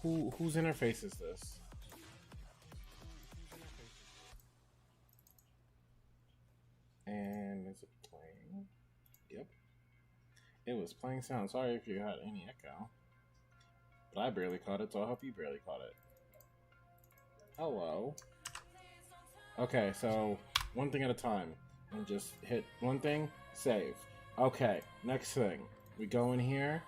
Whose interface is this? And is it playing? Yep. It was playing sound. Sorry if you had any echo. But I barely caught it, so I hope you barely caught it. Hello. Okay, so one thing at a time. And just hit one thing, save. Okay, next thing. We go in here.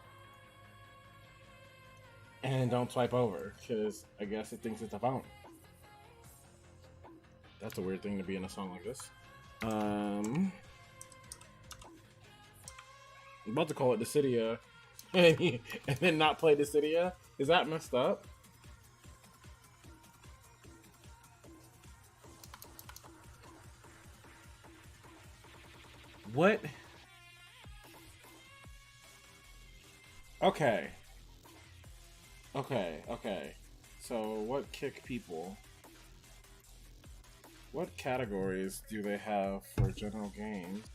And don't swipe over, because I guess it thinks it's a phone. That's a weird thing to be in a song like this. I'm about to call it Dissidia and then not play Dissidia. Is that messed up? What? Okay. Okay. So, what kick people? What categories do they have for general games?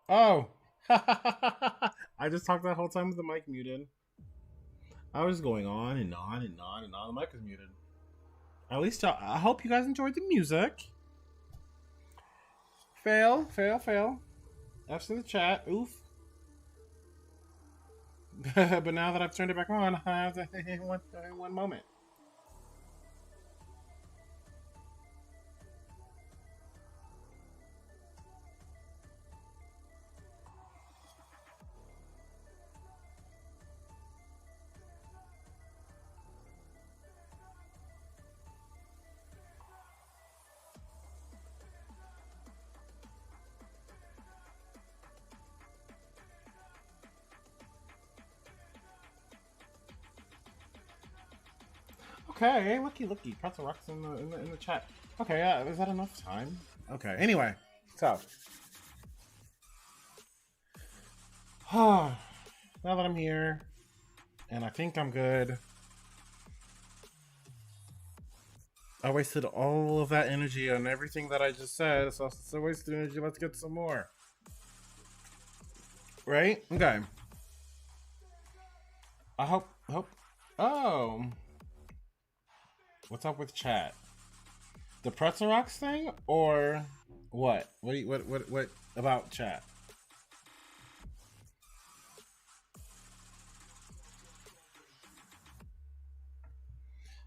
Oh! I just talked that whole time with the mic muted. I was going on and on and on and on. The mic was muted. At least I hope you guys enjoyed the music. Fail, fail, fail. F's in the chat. Oof. But now that I've turned it back on, I have to one moment. Okay, looky. Pretzel rocks in the chat. Okay, is that enough time? Okay. Anyway, so now that I'm here, and I think I'm good. I wasted all of that energy on everything that I just said, so it's a wasted energy. Let's get some more. Right? Okay. I hope. Oh. What's up with chat? The Pretzel Rocks thing, or what? What about chat?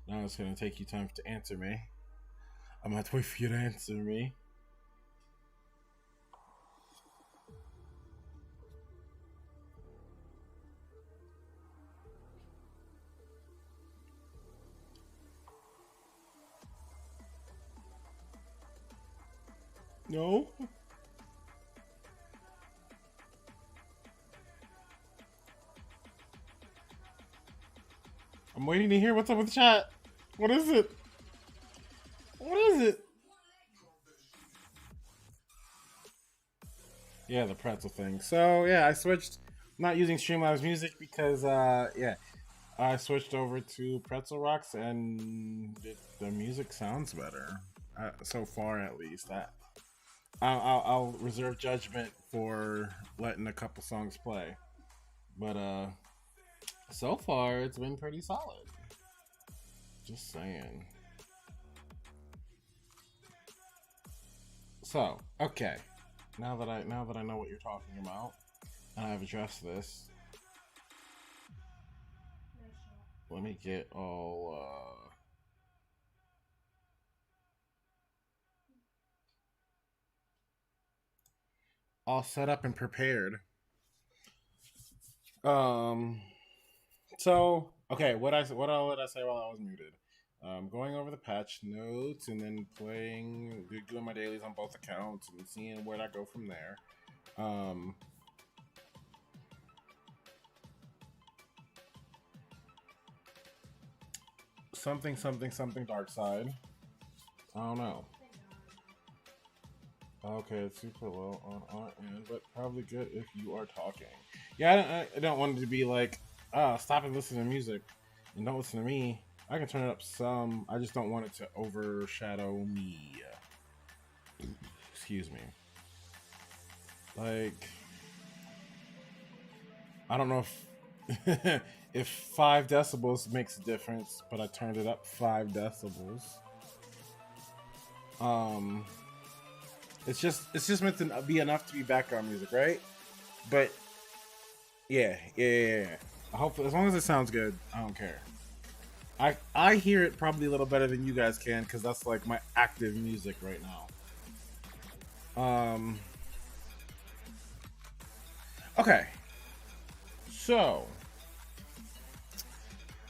Now it's gonna take you time to answer me. I'm gonna have to wait for you to answer me. No? I'm waiting to hear what's up with the chat. What is it? What is it? Yeah, the pretzel thing. So, yeah, I switched. I'm not using Streamlabs Music because, yeah, I switched over to Pretzel Rocks and the music sounds better. So far, at least. I'll reserve judgment for letting a couple songs play. But, so far, it's been pretty solid. Just saying. So, okay. Now that I know what you're talking about, and I've addressed this, let me get all set up and prepared. So okay, what all did I say while I was muted? Going over the patch notes and then doing my dailies on both accounts and seeing where I go from there. Something dark side. I don't know. Okay, it's super low on our end, but probably good if you are talking. Yeah, I don't want it to be like, stop and listen to music and don't listen to me. I can turn it up some. I just don't want it to overshadow me. Excuse me. Like, I don't know if if 5 decibels makes a difference, but I turned it up 5 decibels. It's just meant to be enough to be background music, right? But yeah. I hope as long as it sounds good, I don't care. I hear it probably a little better than you guys can because that's like my active music right now. Okay. So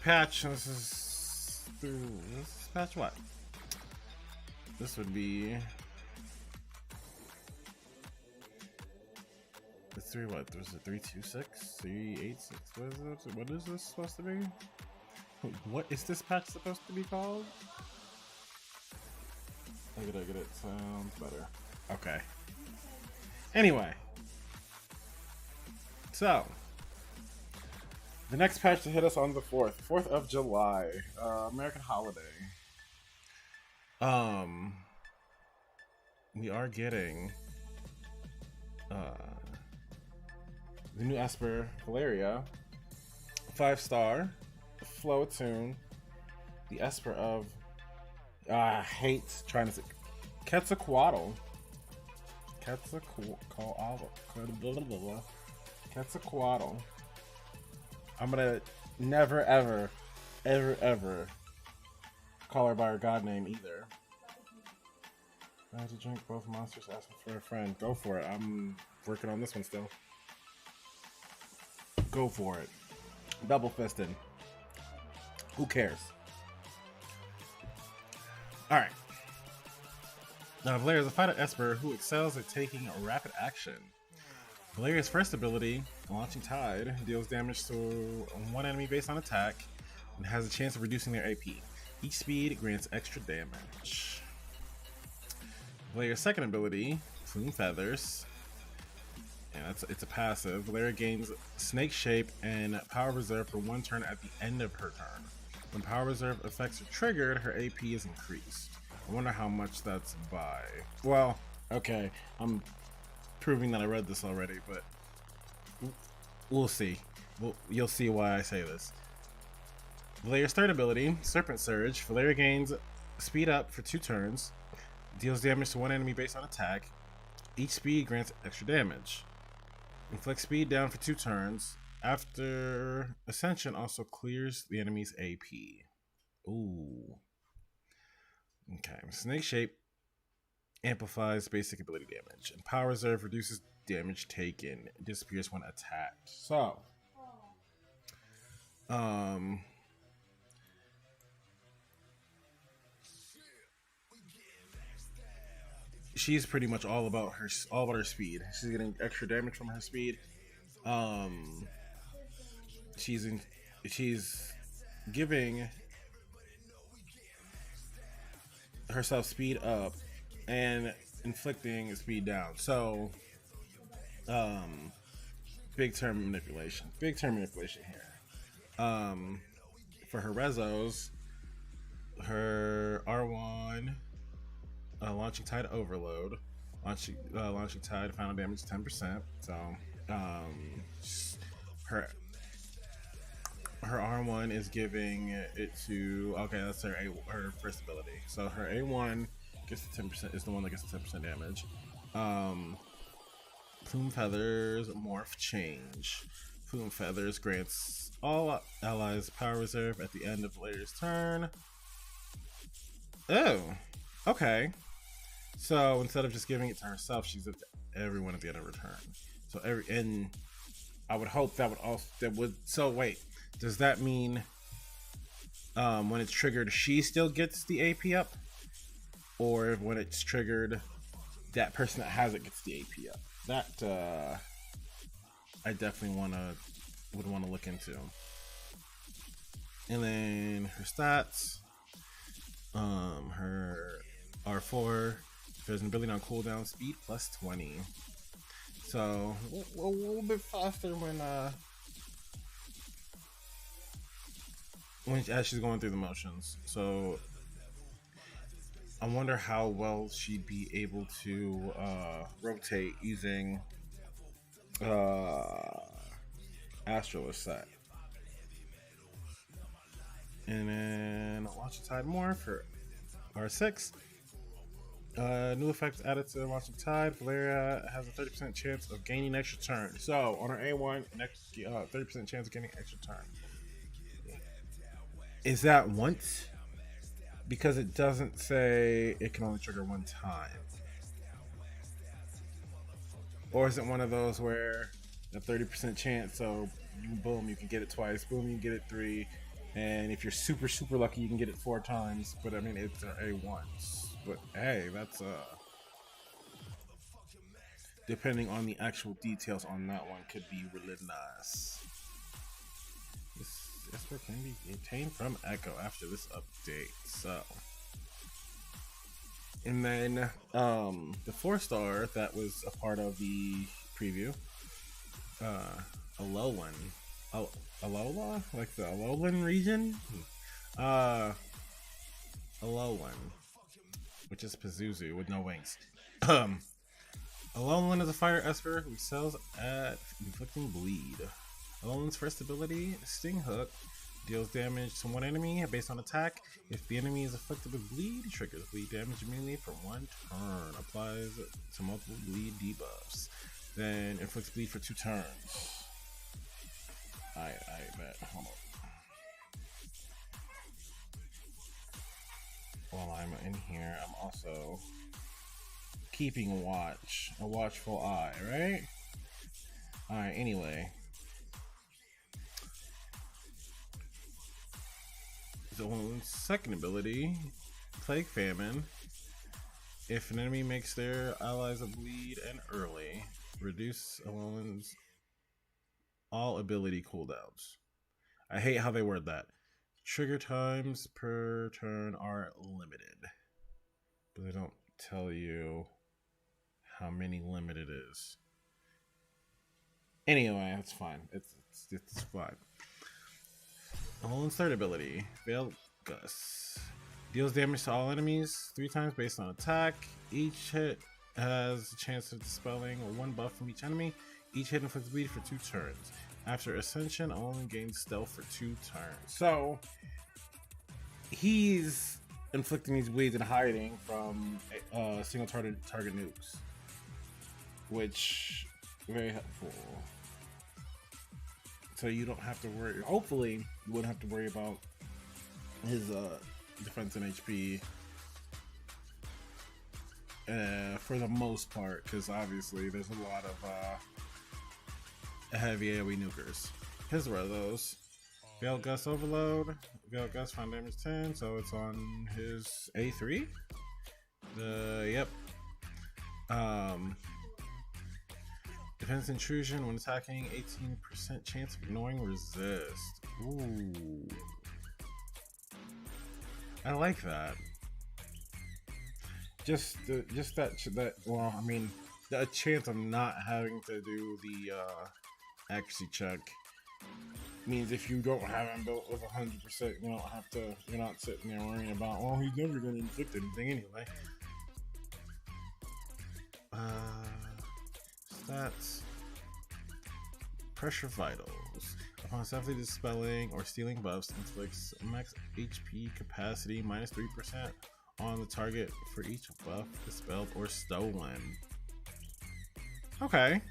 patch. This is patch what? This would be. The 3 what? Was it 326? 386? What is this supposed to be? What is this patch supposed to be called? I gotta get it. Sounds better. Okay. Anyway. So. The next patch to hit us on the 4th of July. American holiday. We are getting The new Esper, Valeria, 5-star, flow tune, the Esper of I hate trying to say Quetzalcoatl. Quetzalcoatl. I'm gonna never ever call her by her god name either. I have to drink both monsters asking for a friend. Go for it. I'm working on this one still. Go for it. Double fisted. Who cares? Alright. Now, Valeria is a fighter Esper who excels at taking rapid action. Valeria's first ability, Launching Tide, deals damage to one enemy based on attack and has a chance of reducing their AP. Each speed grants extra damage. Valeria's second ability, Plume Feathers, and it's a passive. Valeria gains Snake Shape and Power Reserve for one turn at the end of her turn. When Power Reserve effects are triggered, her AP is increased. I wonder how much that's by. Well, okay, I'm proving that I read this already, but we'll see. You'll see why I say this. Valeria's third ability, Serpent Surge. Valeria gains speed up for 2 turns, deals damage to one enemy based on attack. Each speed grants extra damage. Inflicts speed down for 2 turns. After Ascension, also clears the enemy's AP. Ooh. Okay. Snake Shape amplifies basic ability damage, and Power Reserve reduces damage taken. It disappears when attacked. So, she's pretty much all about her speed. She's getting extra damage from her speed. She's giving herself speed up and inflicting speed down. So, big term manipulation here. For her rezos, her R1, Launching Tide Overload, Launching Tide final damage 10%. So, her R1 is giving it to, okay, that's her first ability. So her A1 gets the 10%, is the one that gets the 10% damage. Plume Feathers Morph Change. Plume Feathers grants all allies Power Reserve at the end of Valeria's turn. Oh, okay. So instead of just giving it to herself, she's at everyone at the end of her turn. So and I would hope so wait, does that mean when it's triggered she still gets the AP up? Or when it's triggered, that person that has it gets the AP up? That I definitely would want to look into. And then her stats, her R4, there's an ability on cooldown, speed plus 20. So a little bit faster as she's going through the motions. So I wonder how well she'd be able to rotate using Astralist set. And then Launching Tide more for R6. New effects added to Launching Tide. Valeria has a 30% chance of gaining extra turn. So on her A1, 30% chance of getting extra turn. Is that once? Because it doesn't say it can only trigger one time. Or is it one of those where a 30% chance, so boom, you can get it twice, boom, you can get it 3, and if you're super lucky, you can get it 4 times. But I mean, it's a once. But hey, that's depending on the actual details on that one, could be really nice. This Esper can be obtained from Echo after this update. So, and then the 4-star that was a part of the preview, Alolan, Alola, like the Alolan region, Alolan, which is Pazuzu with no wings. Alolan is a fire esper who excels at inflicting bleed. Alolan's first ability, Sting Hook, deals damage to one enemy based on attack. If the enemy is afflicted with bleed, triggers bleed damage immediately for one turn. Applies to multiple bleed debuffs. Then inflicts bleed for 2 turns. I bet. Hold on. While I'm in here, I'm also keeping a watchful eye, right? Alright, anyway. Zone's second ability, Plague Famine. If an enemy makes their allies bleed and early, reduce Alolan's all ability cooldowns. I hate how they word that. Trigger times per turn are limited, but they don't tell you how many limited is. Anyway, that's fine. It's fine. Alolan's third ability, Veiled Gust. Deals damage to all enemies 3 times based on attack. Each hit has a chance of dispelling 1 buff from each enemy. Each hit inflicts bleed for 2 turns. After Ascension, Alolan gains stealth for 2 turns. So, he's inflicting these bleeds and hiding from single target nukes, which very helpful. So you don't have to worry. Hopefully, you wouldn't have to worry about his defense and HP for the most part, because obviously there's a lot of heavy AoE nukers. Here's one of those. Veiled Gust Overload. Veiled Gust Fine Damage 10, so it's on his A3. Yep. Defense Intrusion when attacking, 18% chance of ignoring resist. Ooh. I like that. Just that. Well, I mean, the chance of not having to do the accuracy check means if you don't have him built with 100%, you don't have to. You're not sitting there worrying about, oh, he's never going to inflict anything anyway. Stats. Pressure Vitals. Upon successfully dispelling or stealing buffs, inflicts max HP capacity minus 3% on the target for each buff dispelled or stolen. Okay.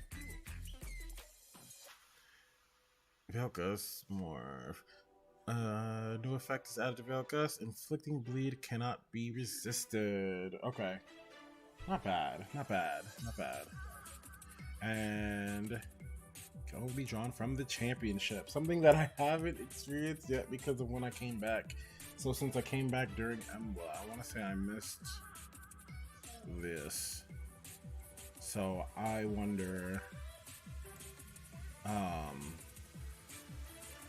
Veiled Gust Morph. New effect is added to Veiled Gust. Inflicting bleed cannot be resisted. Okay. Not bad. Not bad. Not bad. And can only be drawn from the championship. Something that I haven't experienced yet because of when I came back. So since I came back during Embla, I want to say I missed this. So I wonder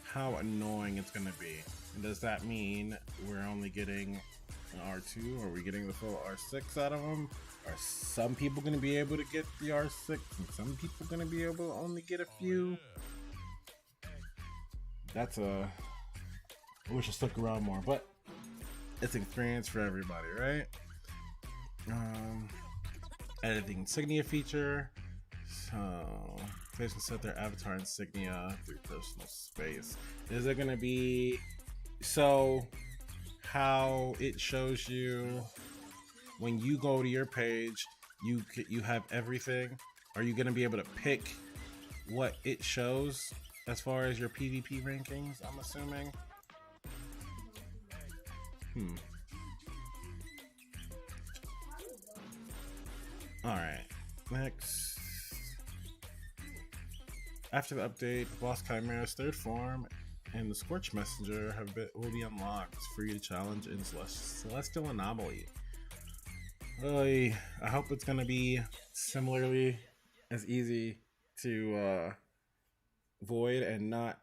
how annoying it's going to be. And does that mean we're only getting an R2? Or are we getting the full R6 out of them? Are some people going to be able to get the R6 and some people going to be able to only get a few? That's I wish I stuck around more, but it's an experience for everybody, right? Editing insignia feature. So players can set their avatar insignia through personal space. Is it going to be so how it shows you when you go to your page, you have everything? Are you going to be able to pick what it shows as far as your PvP rankings, I'm assuming? Alright, next. After the update, Boss Chimera's third form and the Scorch Messenger will be unlocked for you to challenge in Celestial Anomaly. I hope it's gonna be similarly as easy to void and not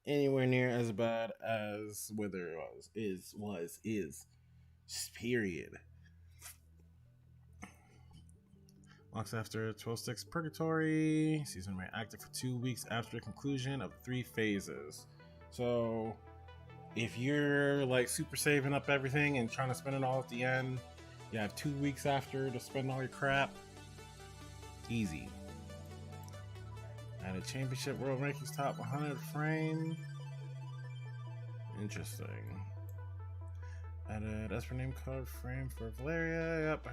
anywhere near as bad as Wither is. Period. Locks after 12-6 Purgatory. Season remain active for 2 weeks after the conclusion of 3 phases. So if you're like super saving up everything and trying to spend it all at the end, you have 2 weeks after to spend all your crap. Easy. Added championship world rankings top 100 frame. Interesting. Added Esper name card frame for Valeria. Yep,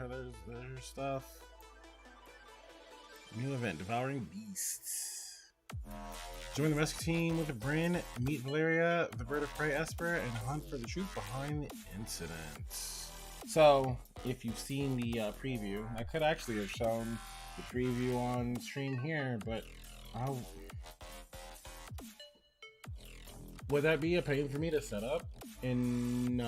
there's stuff. New event, Devouring Beasts. Join the rescue team with a Bryn, meet Valeria, the bird of prey Esper, and hunt for the truth behind the incident. So, if you've seen the preview, I could actually have shown the preview on stream here, but would that be a pain for me to set up in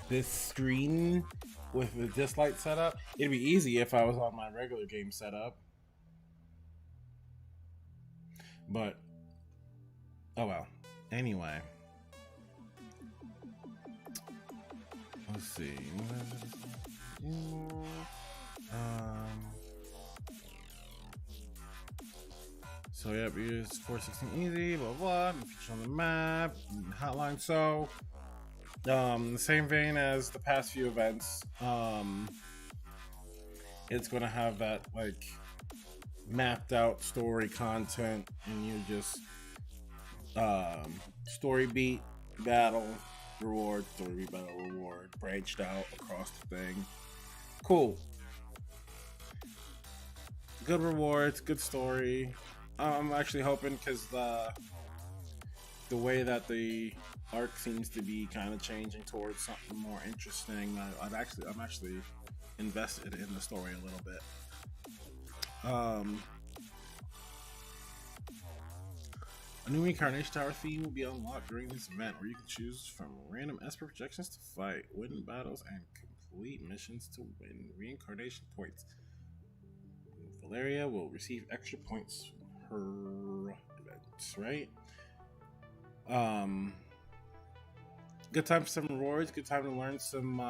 this screen with the Dislyte setup? It'd be easy if I was on my regular game setup. But, oh well. Anyway. Let's see. So yep, use 416 easy, blah blah, feature on the map, hotline. So, the same vein as the past few events, it's gonna have that like mapped out story content, and you just story beat, battle, reward, story beat, battle, reward, branched out across the thing. Cool. Good rewards, good story. I'm actually hoping, because the way that the arc seems to be kind of changing towards something more interesting, I'm actually invested in the story a little bit. A new Reincarnation Tower theme will be unlocked during this event, where you can choose from random Esper projections to fight, win battles, and complete missions to win Reincarnation points. Valeria will receive extra points from her events, right? Good time for some rewards, good time to learn some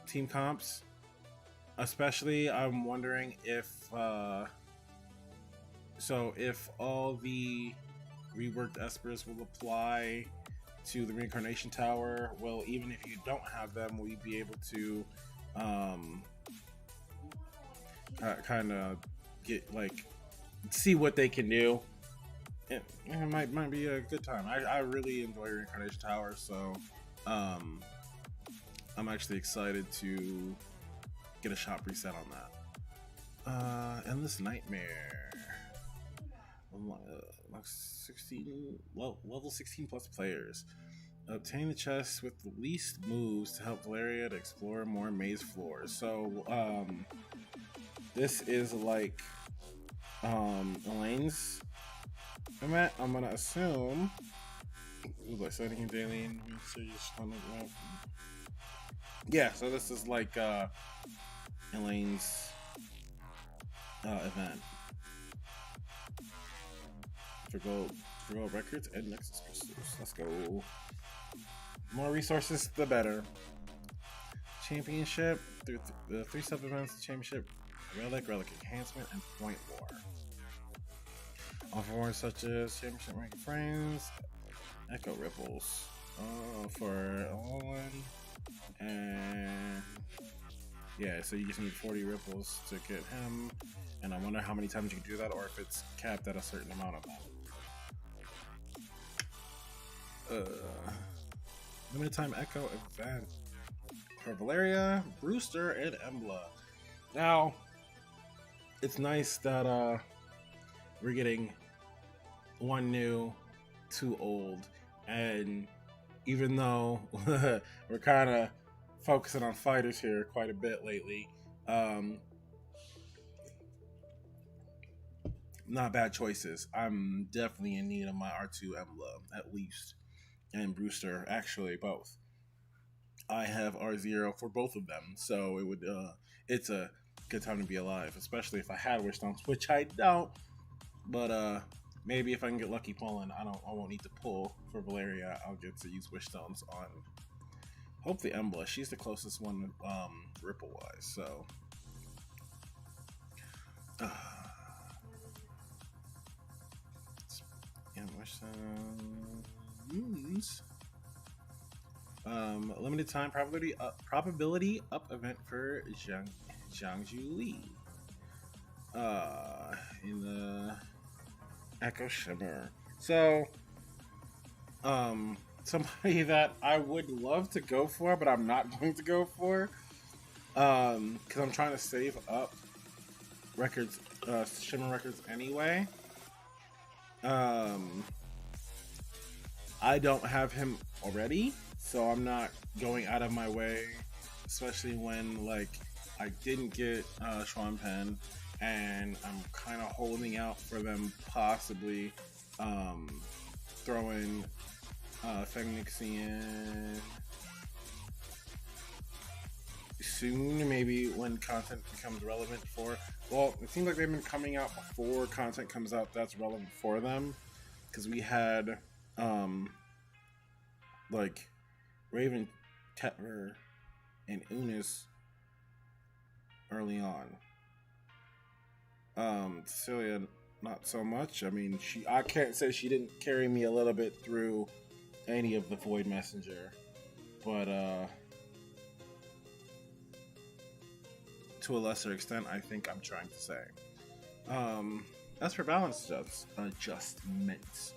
team comps. Especially, I'm wondering if if all the reworked Espers will apply to the Reincarnation Tower. Well, even if you don't have them, will you be able to kind of get like see what they can do? It might be a good time. I really enjoy Reincarnation Tower, so I'm actually excited to get a shop reset on that. Endless Nightmare. Level 16 plus players. Obtain the chest with the least moves to help Valeria to explore more maze floors. So, this is like Elaine's event. I'm gonna assume. Like setting daily and yeah, so this is like Elaine's event for gold records and Nexus crystals. Let's go. More resources, the better. Championship through the 3 sub events: championship, relic enhancement, and point war. Offer awards such as championship rank frames, echo ripples for Owen, and yeah, so you just need 40 ripples to get him, and I wonder how many times you can do that, or if it's capped at a certain amount of that. Limited time echo event for Valeria, Brewster, and Embla. Now, it's nice that we're getting 1 new, 2 old, and even though we're kind of focusing on fighters here quite a bit lately, not bad choices. I'm definitely in need of my R2 Embla, at least, and Brewster, actually both. I have R0 for both of them, so it would it's a good time to be alive, especially if I had Wish Stones, which I don't. But maybe if I can get lucky pulling, I won't need to pull for Valeria. I'll get to use Wish Stones on hopefully Embla. She's the closest one ripple wise, so yeah, Wish Stones. Limited time probability up event for Jiangju Li in the Echo Shimmer. So, somebody that I would love to go for, but I'm not going to go for, because I'm trying to save up records, Shimmer records anyway. I don't have him already, so I'm not going out of my way, especially when like I didn't get Schwan Pen, and I'm kind of holding out for them possibly throwing Fengnixian soon, maybe when content becomes relevant for. Well, it seems like they've been coming out before content comes out that's relevant for them, because we had like Raven, Tetler, and Unis early on. Cecilia, not so much. I mean, I can't say she didn't carry me a little bit through any of the Void Messenger, but to a lesser extent, I think I'm trying to say. As for balance adjustments,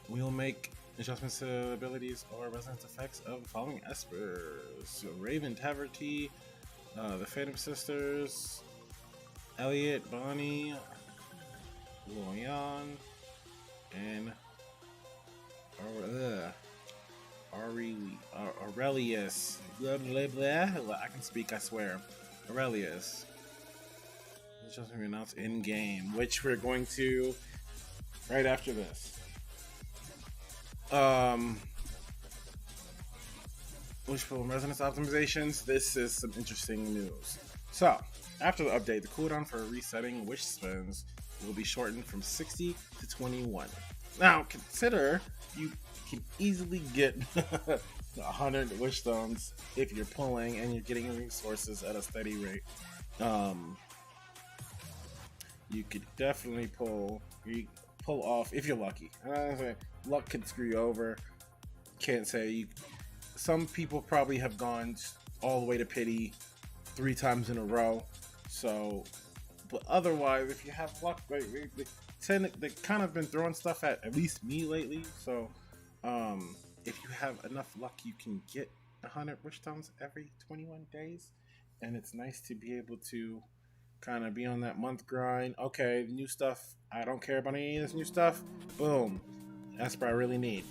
we'll make adjustments to abilities or resonance effects of the following espers: so Raven, Taverty, the Phantom Sisters, Elliot, Bonnie, Loyan, and Aurelius. Blah, blah, blah. I can speak, I swear. Aurelius. It's just going to be announced in game, which we're going to right after this. Wishful resonance optimizations. This is some interesting news. So, after the update, the cooldown for resetting wish spins will be shortened from 60 to 21. Now, consider you can easily get 100 wish stones if you're pulling and you're getting resources at a steady rate. You could definitely pull off if you're lucky. Luck could screw you over. Can't say. Some people probably have gone all the way to pity 3 times in a row. So, but otherwise, if you have luck, they kind of been throwing stuff at least me lately. So, if you have enough luck, you can get 100 wish stones every 21 days, and it's nice to be able to kind of be on that month grind. Okay, new stuff. I don't care about any of this new stuff. Boom, that's what I really need.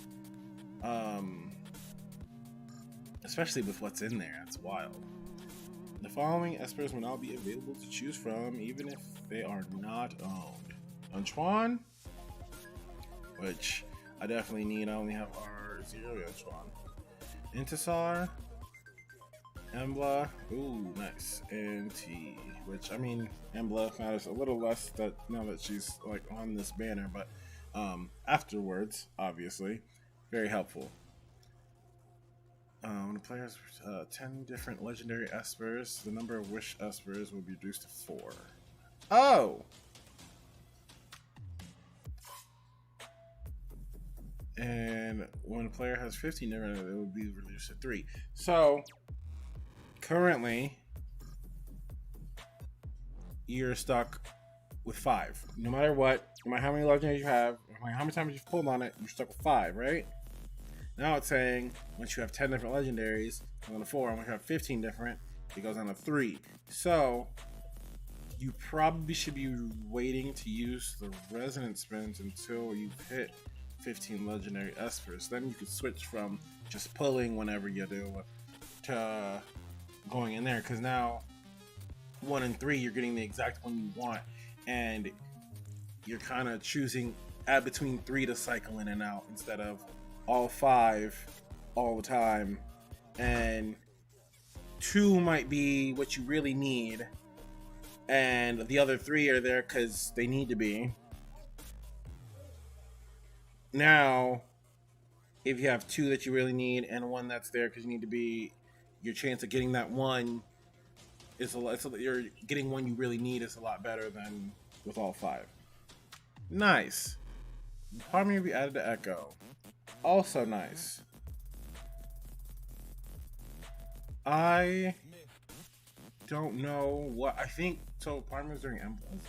Especially with what's in there, that's wild. The following espers will now be available to choose from, even if they are not owned: Antoine, which I definitely need. I only have R0 Antoine. Intisar, Embla, ooh, nice, and T, which, I mean, Embla matters a little less that now that she's like on this banner, but afterwards, obviously, very helpful. When a player has 10 different legendary espers, the number of wish espers will be reduced to 4. Oh! And when a player has 15 different, it will be reduced to 3. So, currently, you're stuck with 5. No matter what, no matter how many legendaries you have, no matter how many times you've pulled on it, you're stuck with 5, right? Now it's saying once you have 10 different legendaries, it goes on to 4. And once you have 15 different, it goes on to 3. So you probably should be waiting to use the resonance spins until you've hit 15 legendary espers. Then you could switch from just pulling whenever you do to going in there, because now 1 and 3 you're getting the exact one you want, and you're kind of choosing between 3 to cycle in and out instead of all 5 all the time, and 2 might be what you really need and the other 3 are there because they need to be. Now if you have 2 that you really need and 1 that's there because you need to be, your chance of getting that 1 is you're getting 1 you really need is a lot better than with all 5. Nice. Harmony will be added to Echo. Also nice. don't know what I think. So Parmy was during Emblem,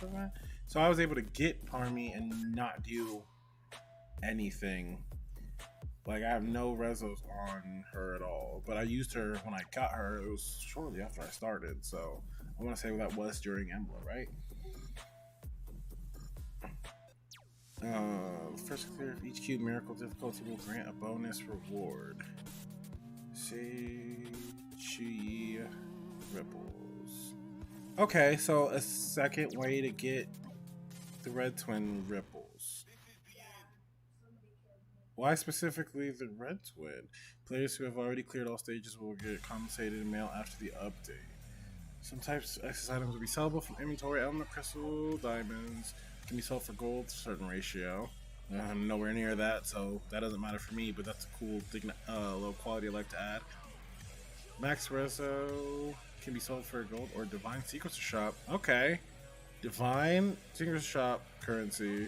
so I was able to get Parmy and not do anything. Like I have no rezos on her at all. But I used her when I got her. It was shortly after I started, so I want to say that was during Emblem, right? First clear of each cube miracle difficulty will grant a bonus reward. Say Chi Ripples. Okay, so a second way to get the Red Twin Ripples. Why specifically the Red Twin? Players who have already cleared all stages will get compensated in mail after the update. Some types of excess items will be sellable from inventory. Element crystal, diamonds can be sold for gold, certain ratio. I'm nowhere near that, so that doesn't matter for me, but that's a cool thing, low quality I like to add. Max Rezo can be sold for gold or Divine Secrets Shop. Okay. Divine Secrets Shop currency.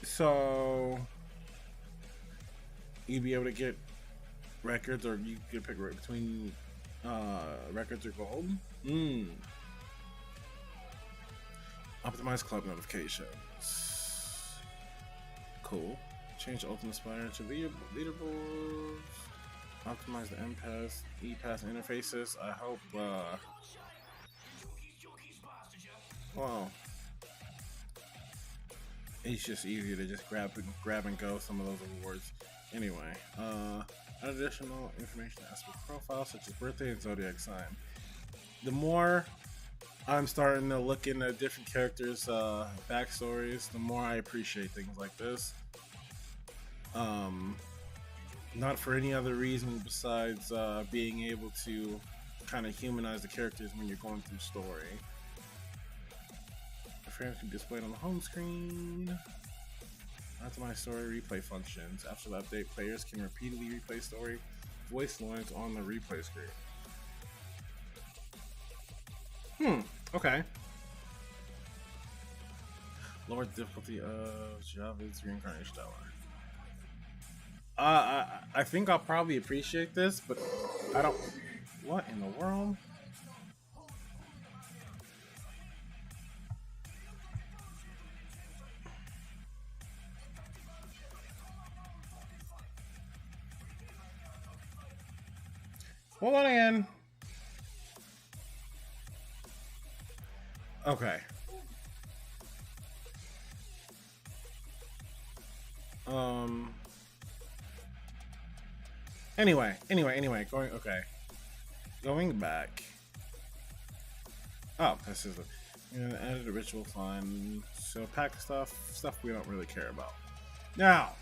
So you'd be able to get records, or you could pick right between records or gold. Optimize club notifications. Cool. Change Ultimate Spire to leaderboards. Optimize the M-Pass, E-Pass interfaces. I hope, well, it's just easier to just grab and go some of those awards. Anyway, additional information as for profiles such as birthday and zodiac sign. The more I'm starting to look into different characters' backstories, the more I appreciate things like this. Not for any other reason besides being able to kind of humanize the characters when you're going through story. The frames can be displayed on the home screen. Optimize story replay functions. After the update, players can repeatedly replay story voice lines on the replay screen. Okay. Lower the difficulty of Javid's Reincarnation Tower. I think I'll probably appreciate this, but I don't. What in the world? Hold on again. Okay. Anyway, going back. Oh, this is added a ritual fund. So pack stuff we don't really care about. Now,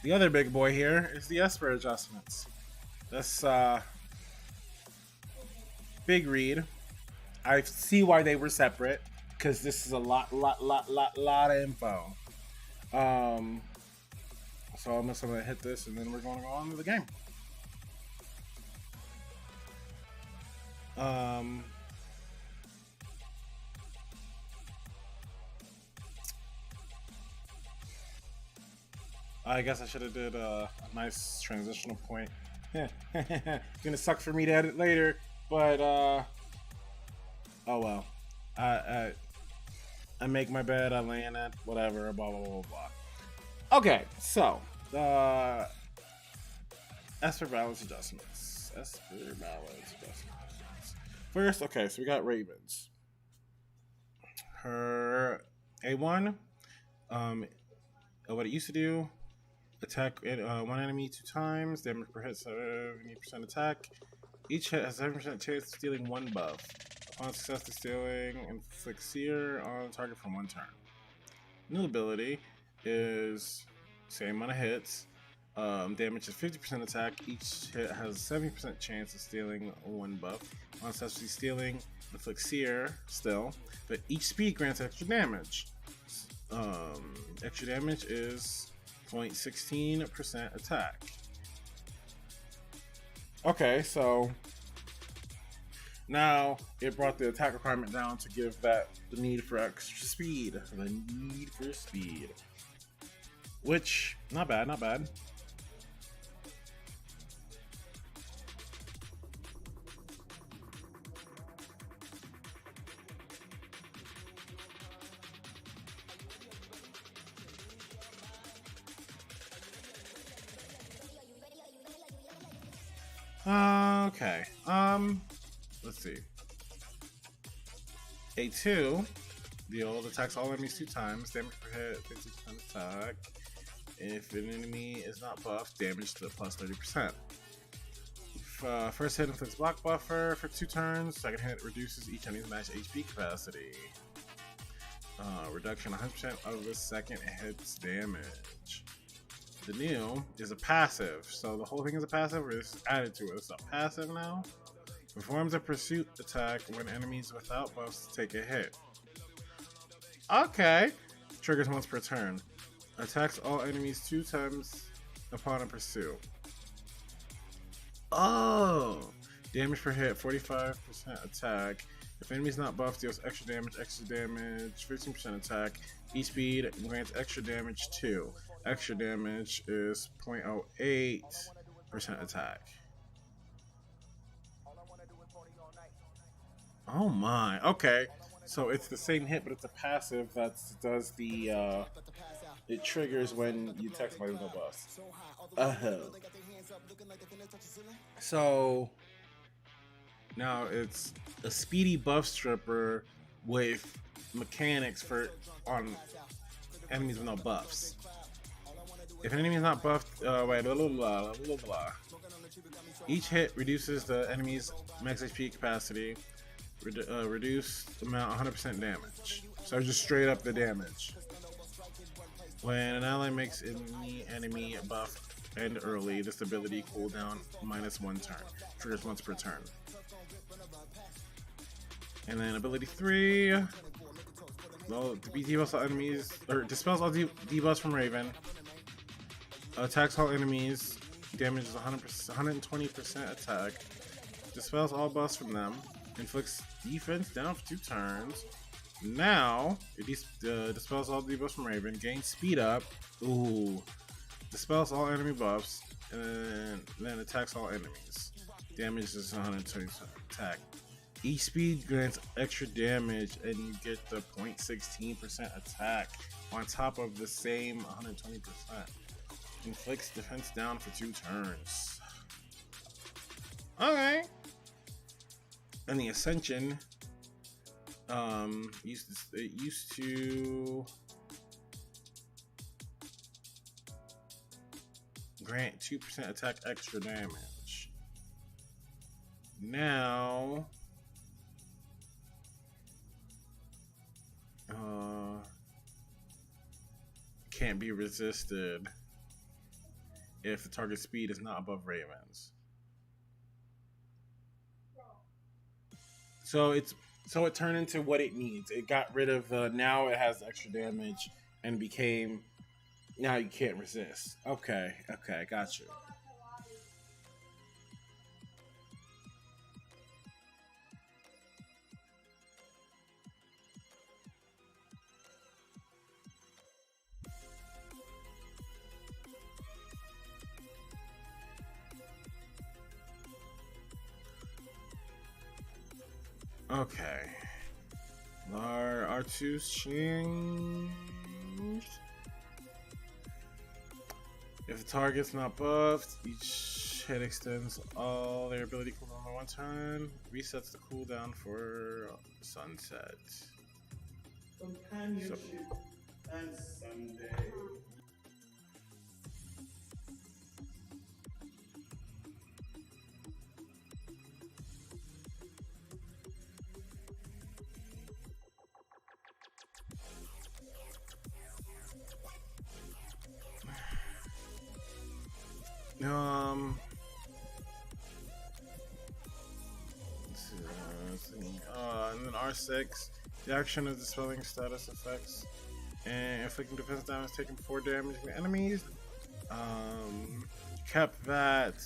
the other big boy here is the Esper adjustments. That's big read. I see why they were separate, because this is a lot of info. So I'm just gonna hit this, and then we're gonna go on to the game. I guess I should have did a nice transitional point. It's gonna suck for me to edit later, but oh well. I make my bed, I lay in it, whatever, blah blah blah blah. Okay, so Esper balance adjustments. First, okay, so we got Ravens. Her A1, what it used to do: attack one enemy 2 times, damage per hit 70% attack. Each hit has 7% chance of stealing 1 buff. Upon success of stealing, inflict Seer on target for 1 turn. New ability is same amount of hits. Damage is 50% attack. Each hit has 70% chance of stealing 1 buff. On successfully stealing, inflict Seer still, but each speed grants extra damage. Extra damage is 0.16% attack. Okay, so now it brought the attack requirement down to give that the need for extra speed. The need for speed. Which, not bad, not bad. Okay. Let's see. A2. Deal attacks all enemies 2 times. Damage per hit, 50% attack. If an enemy is not buffed, damage to plus 30%. First hit inflicts block buffer for 2 turns. Second hit reduces each enemy's max HP capacity. Reduction 100% of the second hit's damage. The new is a passive, so the whole thing is a passive, or is added to it. It's a passive now. Performs a pursuit attack when enemies without buffs take a hit. Okay. Triggers once per turn. Attacks all enemies 2 times upon a pursuit. Oh! Damage per hit, 45% attack. If enemy's not buffed, deals extra damage, 15% attack. Each speed grants extra damage 2. Extra damage is 0.08% attack. Oh my, okay. So it's the same hit, but it's a passive that does the, it triggers when you attack somebody with no buffs. So now it's a speedy buff stripper with mechanics for on enemies with no buffs. If an enemy is not buffed, each hit reduces the enemy's max HP capacity. Reduced amount 100% damage. So just straight up the damage. When an ally makes any enemy buff end early, this ability cooldown -1 turn. Triggers once per turn. And then ability 3. Well, debuffs all enemies, or dispels all debuffs from Raven. Attacks all enemies. Damages 120% attack. Dispels all buffs from them. Inflicts defense down for 2 turns. Now, it dispels all debuffs from Raven. Gains speed up. Ooh. Dispels all enemy buffs. And then attacks all enemies. Damage is 120% attack. Each speed grants extra damage, and you get the 0.16% attack on top of the same 120%. Inflicts defense down for 2 turns. Okay. And the Ascension used to grant 2% attack extra damage. Now can't be resisted if the target speed is not above Raven's. So it turned into what it needs. It got rid of now it has extra damage and became now you can't resist. Okay, got you. Okay. Our R2's changed. If the target's not buffed, each hit extends all their ability cooldown by 1 turn. Resets the cooldown for sunset. Companionship and Sunday. And then R6, the action of dispelling status effects and inflicting defense damage taken 4 damage from enemies. Kept that.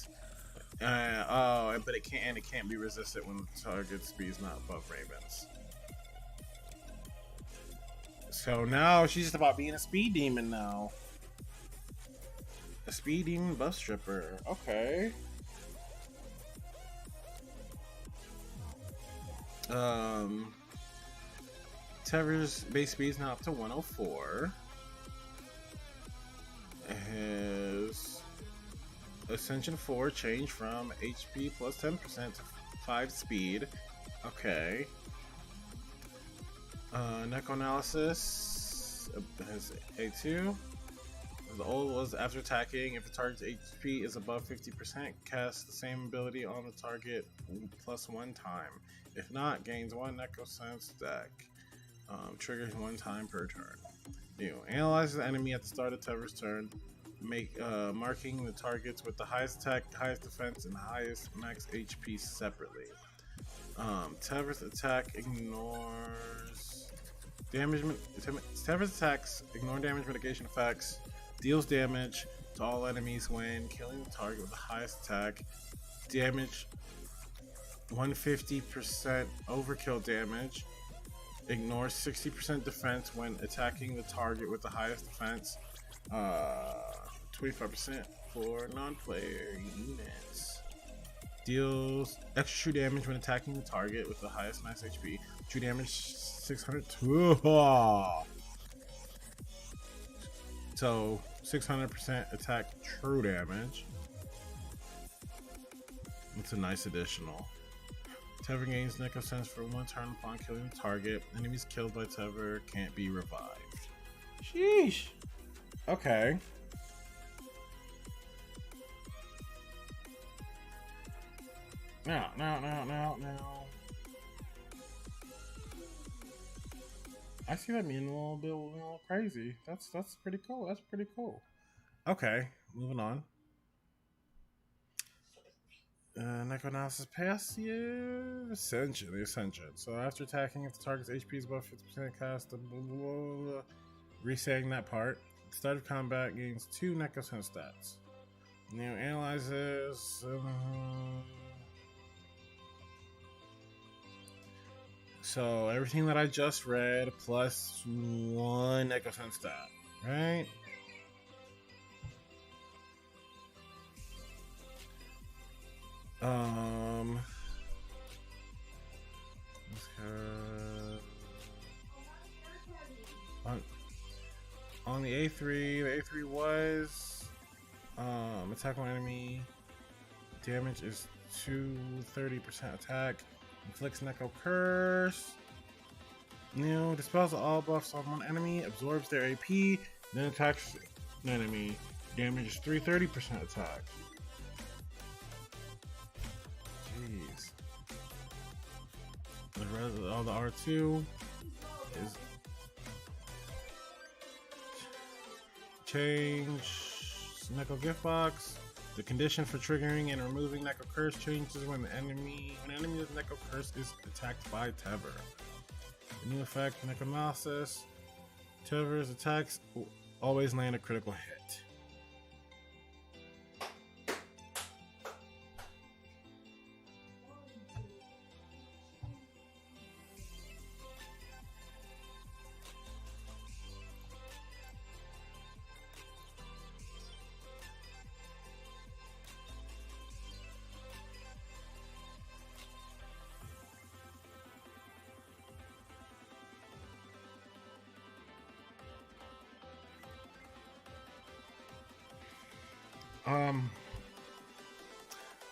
But it can't be resisted when the target speed is not above Raven's. So now she's just about being a speed demon now. A speed demon buff stripper. Okay. Tever's base speed is now up to 104. His Ascension 4 change from HP plus 10% to 5 speed. Okay. Neck analysis has A2. The old was after attacking, if the target's HP is above 50%, cast the same ability on the target plus 1 time. If not, gains 1 Neko Sense deck. Triggers 1 time per turn. New. Analyzes the enemy at the start of Tever's turn, marking the targets with the highest attack, highest defense, and highest max HP separately. Tever's attack ignores damage. Tever's attacks ignore damage mitigation effects. Deals damage to all enemies when killing the target with the highest attack. Damage 150% overkill damage. Ignores 60% defense when attacking the target with the highest defense. 25% for non-player units. Deals extra true damage when attacking the target with the highest max HP. True damage 600. So 600% attack true damage. It's a nice additional. Tever gains Neko Sense for 1 turn upon killing the target. Enemies killed by Tever can't be revived. Sheesh. Okay. No. I see that being a little crazy. That's pretty cool. That's pretty cool. Okay, moving on. Neko Analysis passive Ascension. The Ascension. So after attacking, if the target's HP is above 50%, cast a resetting that part. At the start of combat, gains 2 Neko Sense stats. New analyzes. So everything that I just read plus 1 Neko Sense stat, right? On the A3 was attack on enemy. Damage is 230% attack. Inflicts Neko Curse. Dispels all buffs on one enemy. Absorbs their AP. Then attacks an enemy. Damage is 330% attack. Jeez. The R2 is change Neko Gift Box. The condition for triggering and removing Neko Curse changes when an enemy with Neko Curse is attacked by Tever. The new effect, Neko Analysis. Tever's attacks will always land a critical hit.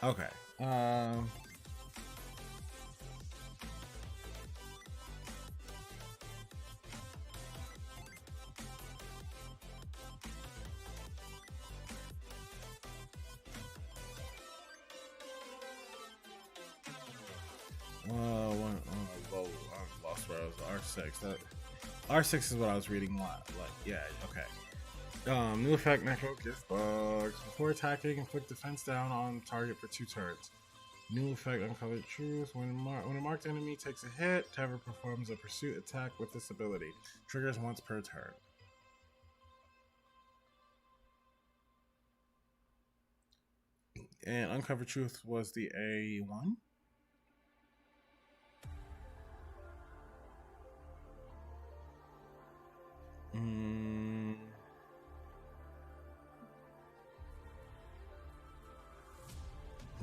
Okay. I lost where I was. R6. R6 is what I was reading. Yeah. Okay. New effect, Neko Gift Box. Before attacking, inflict defense down on target for 2 turns. New effect, Uncovered Truth. When a marked enemy takes a hit, Tever performs a pursuit attack with this ability. Triggers once per turn. And Uncovered Truth was the A1.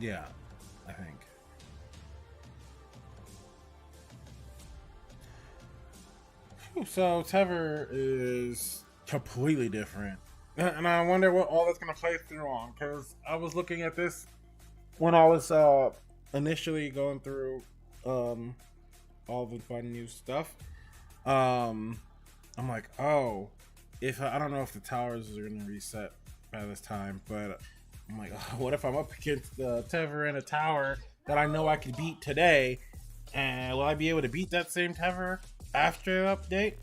Yeah, I think. So Tever is completely different And I wonder what all that's gonna play through on, because I was looking at this when I was initially going through all the fun new stuff. I'm like, oh, if I don't know if the towers are gonna reset by this time, but I'm like, oh, what if I'm up against the Tever in a tower that I know I could beat today, and will I be able to beat that same Tever after the update?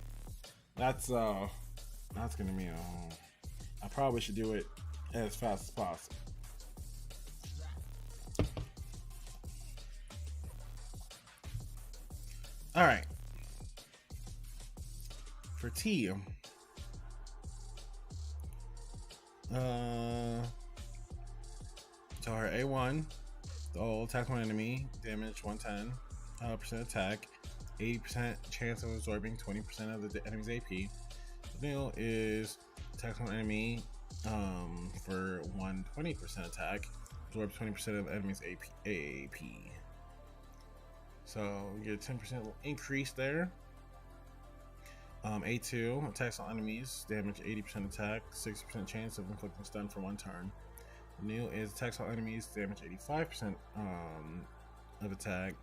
That's gonna be I probably should do it as fast as possible. All right. For T, so her A1, the old attack one enemy, damage 110% attack, 80% chance of absorbing 20% of the enemy's AP. The new is attack one enemy for 120% attack, absorbs 20% of enemy's AP. So you get a 10% increase there. A2 attacks all enemies, damage 80% attack, 60% chance of inflicting stun for 1 turn. The new is attacks all enemies, damage 85% of attack,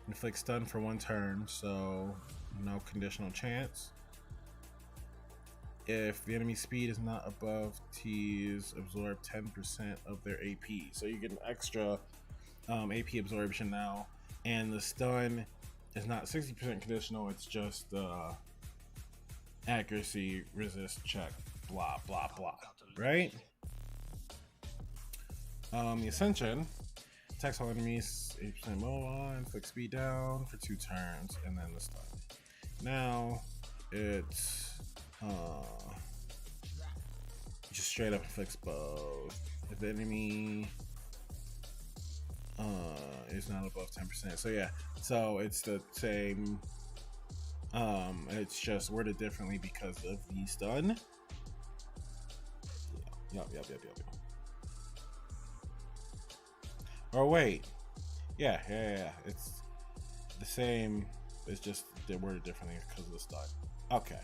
inflict stun for 1 turn, so no conditional chance. If the enemy speed is not above T's, absorb 10% of their AP. So you get an extra AP absorption now, and the stun is not 60% conditional, it's just accuracy, resist, check, blah, blah, blah, right? The Ascension attacks all enemies, 80% mobile, inflict speed down for 2 turns, and then the stun. Now, it's just straight up inflicts both. If the enemy is not above 10%. So yeah, so it's the same. It's just worded differently because of the stun. Yep. Or wait, yeah. It's the same. It's just they're worded differently because of the stun. Okay.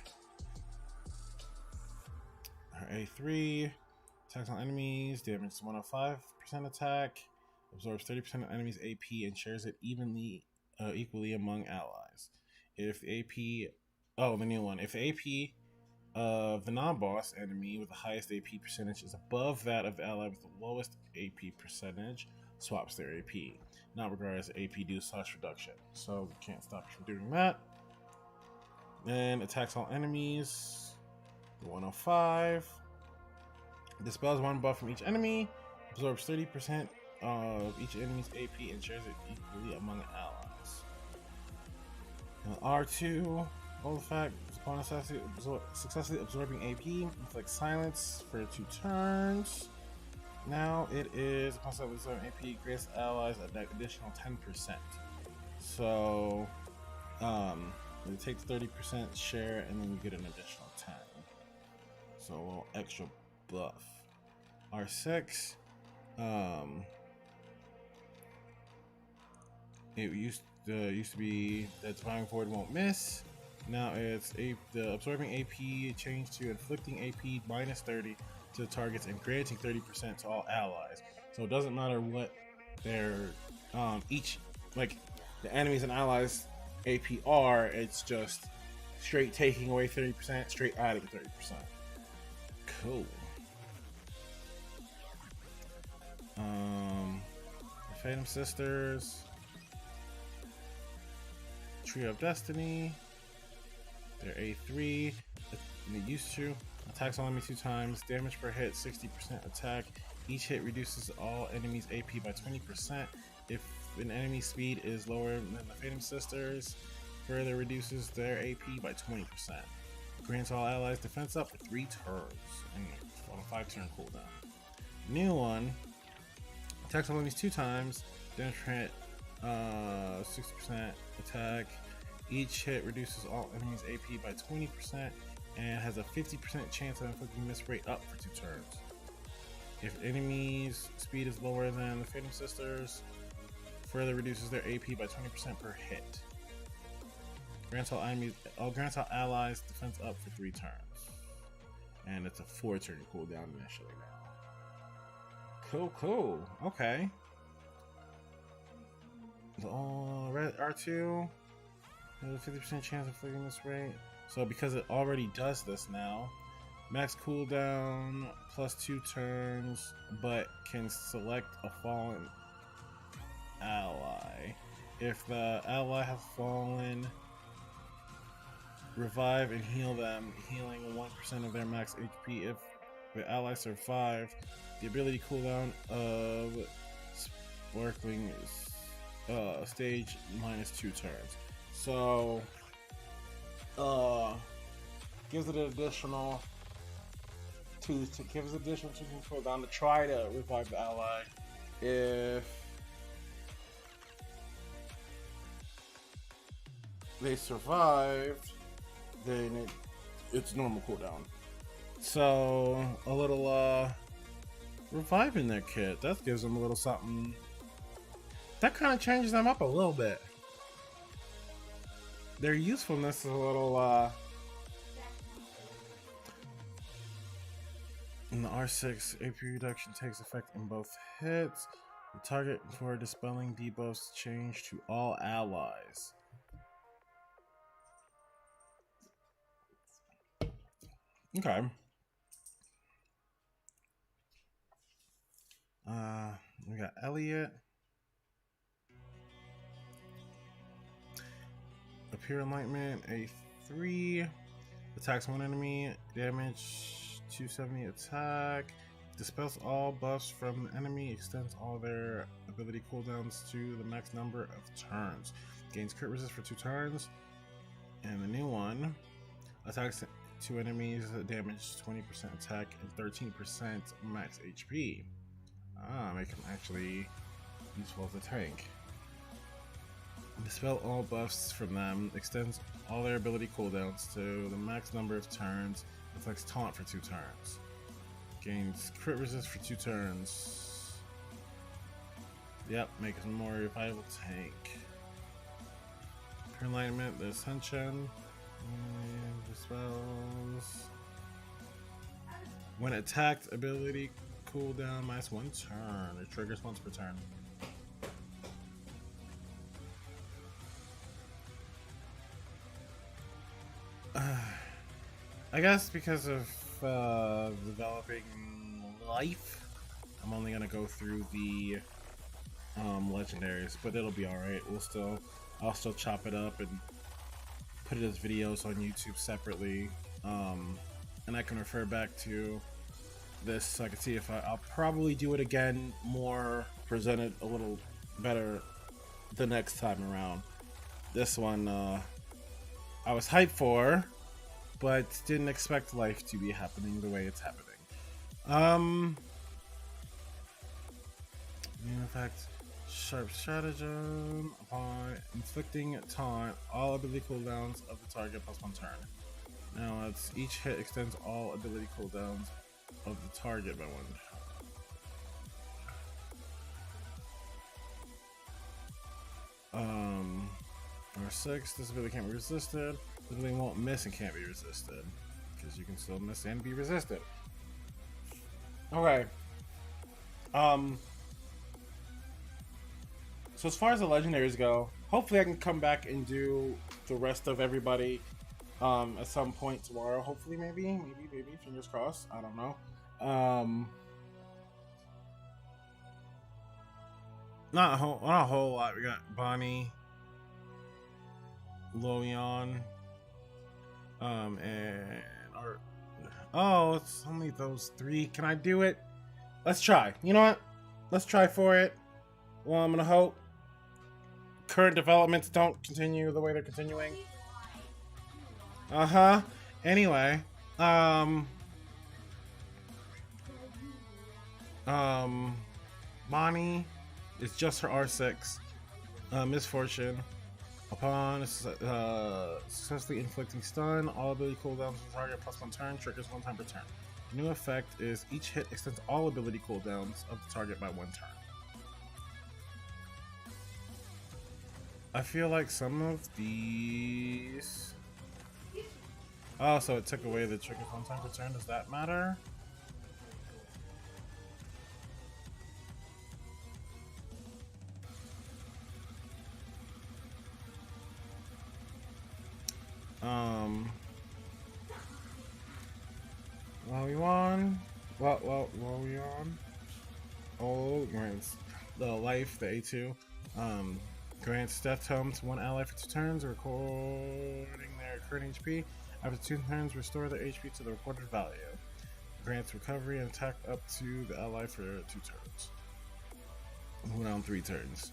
Her A3 attacks on enemies, damage 105% attack, absorbs 30% of enemies' AP, and shares it equally among allies. If the AP, the new one. If the AP of the non-boss enemy with the highest AP percentage is above that of the ally with the lowest AP percentage, swaps their AP, not regarded as AP due/reduction. So we can't stop you from doing that. Then attacks all enemies, 105. Dispels 1 buff from each enemy, absorbs 30% of each enemy's AP, and shares it equally among allies. R2, old effect, upon successfully absorbing AP, inflicts silence for 2 turns. Now it is, upon successfully absorbing AP, grants allies an additional 10%. So, you take the 30% share, and then you get an additional 10. So a little extra buff. R6, it used to be that Divine Void won't miss. Now it's the absorbing AP changed to inflicting AP minus 30 to the targets and granting 30% to all allies. So it doesn't matter what their each, like, the enemies and allies AP are, it's just straight taking away 30%, straight adding 30%. Cool. Phantom Sisters, Trio of Destiny, they're A3, they used to, attacks all enemies 2 times, damage per hit 60% attack, each hit reduces all enemies AP by 20%, if an enemy's speed is lower than the Phantom Sisters, further reduces their AP by 20%, grants all allies defense up for 3 turns, and on a 5-turn cooldown. New one, attacks all enemies 2 times, damage per hit 60% attack, each hit reduces all enemies AP by 20% and has a 50% chance of inflicting miss rate up for 2 turns. If enemies' speed is lower than the Phantom Sisters, further reduces their AP by 20% per hit. Grants all allies defense up for 3 turns. and it's a 4-turn cooldown initially now. Cool. Okay. Red R2 has a 50% chance of flicking this rate. So because it already does this now, max cooldown plus 2 turns, but can select a fallen ally. If the ally has fallen, revive and heal them, healing 1% of their max HP. If the ally survive, the ability cooldown of Sparkling stage minus 2 turns. So gives it an additional gives additional 2 cooldown to try to revive the ally. If they survived, then it's normal cooldown. So a little revive in their kit, that gives them a little something. That kind of changes them up a little bit. Their usefulness is a little and the R6 AP reduction takes effect in both hits. The target for dispelling debuffs change to all allies. Okay. We got Elliot. Appear Enlightenment, A3. Attacks one enemy, damage 270 attack. Dispels all buffs from the enemy, extends all their ability cooldowns to the max number of turns. Gains crit resist for 2 turns. And the new one, attacks 2 enemies, damage 20% attack and 13% max HP. Make him actually useful as a tank. Dispel all buffs from them, extends all their ability cooldowns to the max number of turns, inflicts taunt for 2 turns. Gains crit resist for 2 turns. Yep, makes him more revival tank. Pure Enlightenment, the Ascension. Dispels. When attacked, ability cooldown minus 1 turn. It triggers once per turn. I guess because of developing life, I'm only gonna go through the legendaries, but it'll be alright. I'll still chop it up and put it as videos on YouTube separately, and I can refer back to this so I can see if I'll probably do it again, more presented a little better the next time around. This one I was hyped for, but didn't expect life to be happening the way it's happening. In effect, sharp stratagem upon inflicting taunt, all ability cooldowns of the target plus 1 turn. Now it's each hit extends all ability cooldowns of the target by 1 turn. R6, this ability can't be resisted. This ability won't miss and can't be resisted, because you can still miss and be resisted. Okay. So as far as the legendaries go, hopefully I can come back and do the rest of everybody at some point tomorrow. Hopefully, maybe, fingers crossed. I don't know. Not a whole lot. We got Bonnie, Loeon, and Art. Oh, it's only those 3. Can I do it? Let's try. You know what? Let's try for it. Well, I'm gonna hope current developments don't continue the way they're continuing. Anyway, Bonnie is just her R6. Misfortune. Upon successfully inflicting stun, all ability cooldowns of the target plus 1 turn, triggers 1 time per turn. The new effect is each hit extends all ability cooldowns of the target by 1 turn. I feel like some of these Oh, so it took away the trigger one time per turn. Does that matter? While we on? While we on? Oh, grants the life, the A2. Grants Death Tome to one ally for 2 turns, recording their current HP. After 2 turns, restore their HP to the recorded value. Grants recovery and attack up to the ally for 2 turns. Move down 3 turns.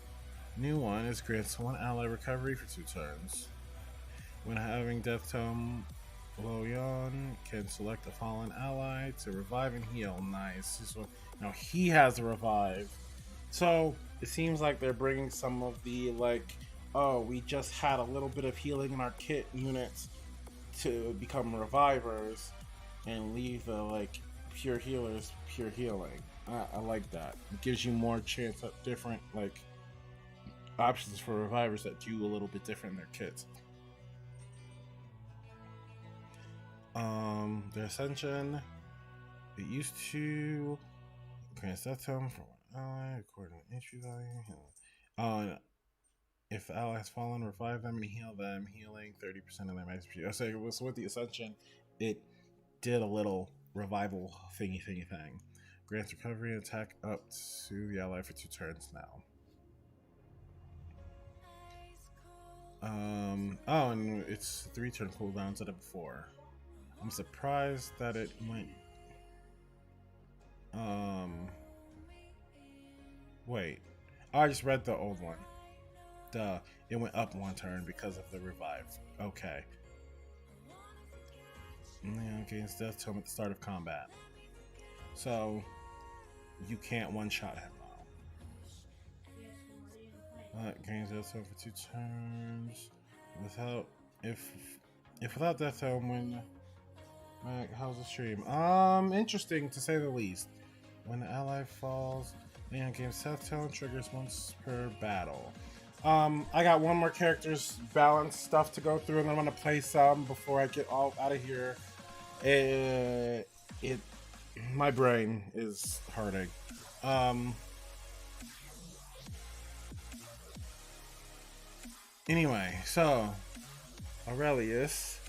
New one is grants one ally recovery for 2 turns. When having Death Tome, Loyon can select a fallen ally to revive and heal. Nice. So now he has a revive. So it seems like they're bringing some of the like, oh, we just had a little bit of healing in our kit units to become revivers and leave the like pure healers pure healing. I like that. It gives you more chance at different like options for revivers that do a little bit different in their kits. Their ascension. It used to grant Death Tome for one ally according to HP value. If the ally has fallen, revive them and heal them, healing 30% of their max HP. So with the ascension, it did a little revival thingy thing. Grants recovery and attack up to the ally for 2 turns now. Oh, and it's 3 turn cooldown instead of 4. I'm surprised that it went. Wait. Oh, I just read the old one. Duh. It went up 1 turn because of the revive. Okay. Gains Death Tome at the start of combat. So, you can't one-shot him now. Gains Death Tome for 2 turns. Without Death Tome, when. How's the stream? Interesting to say the least. When the ally falls, the game's Death Tome triggers once per battle. I got one more character's balance stuff to go through, and then I'm gonna play some before I get all out of here. My brain is hurting. Anyway, so Aurelius.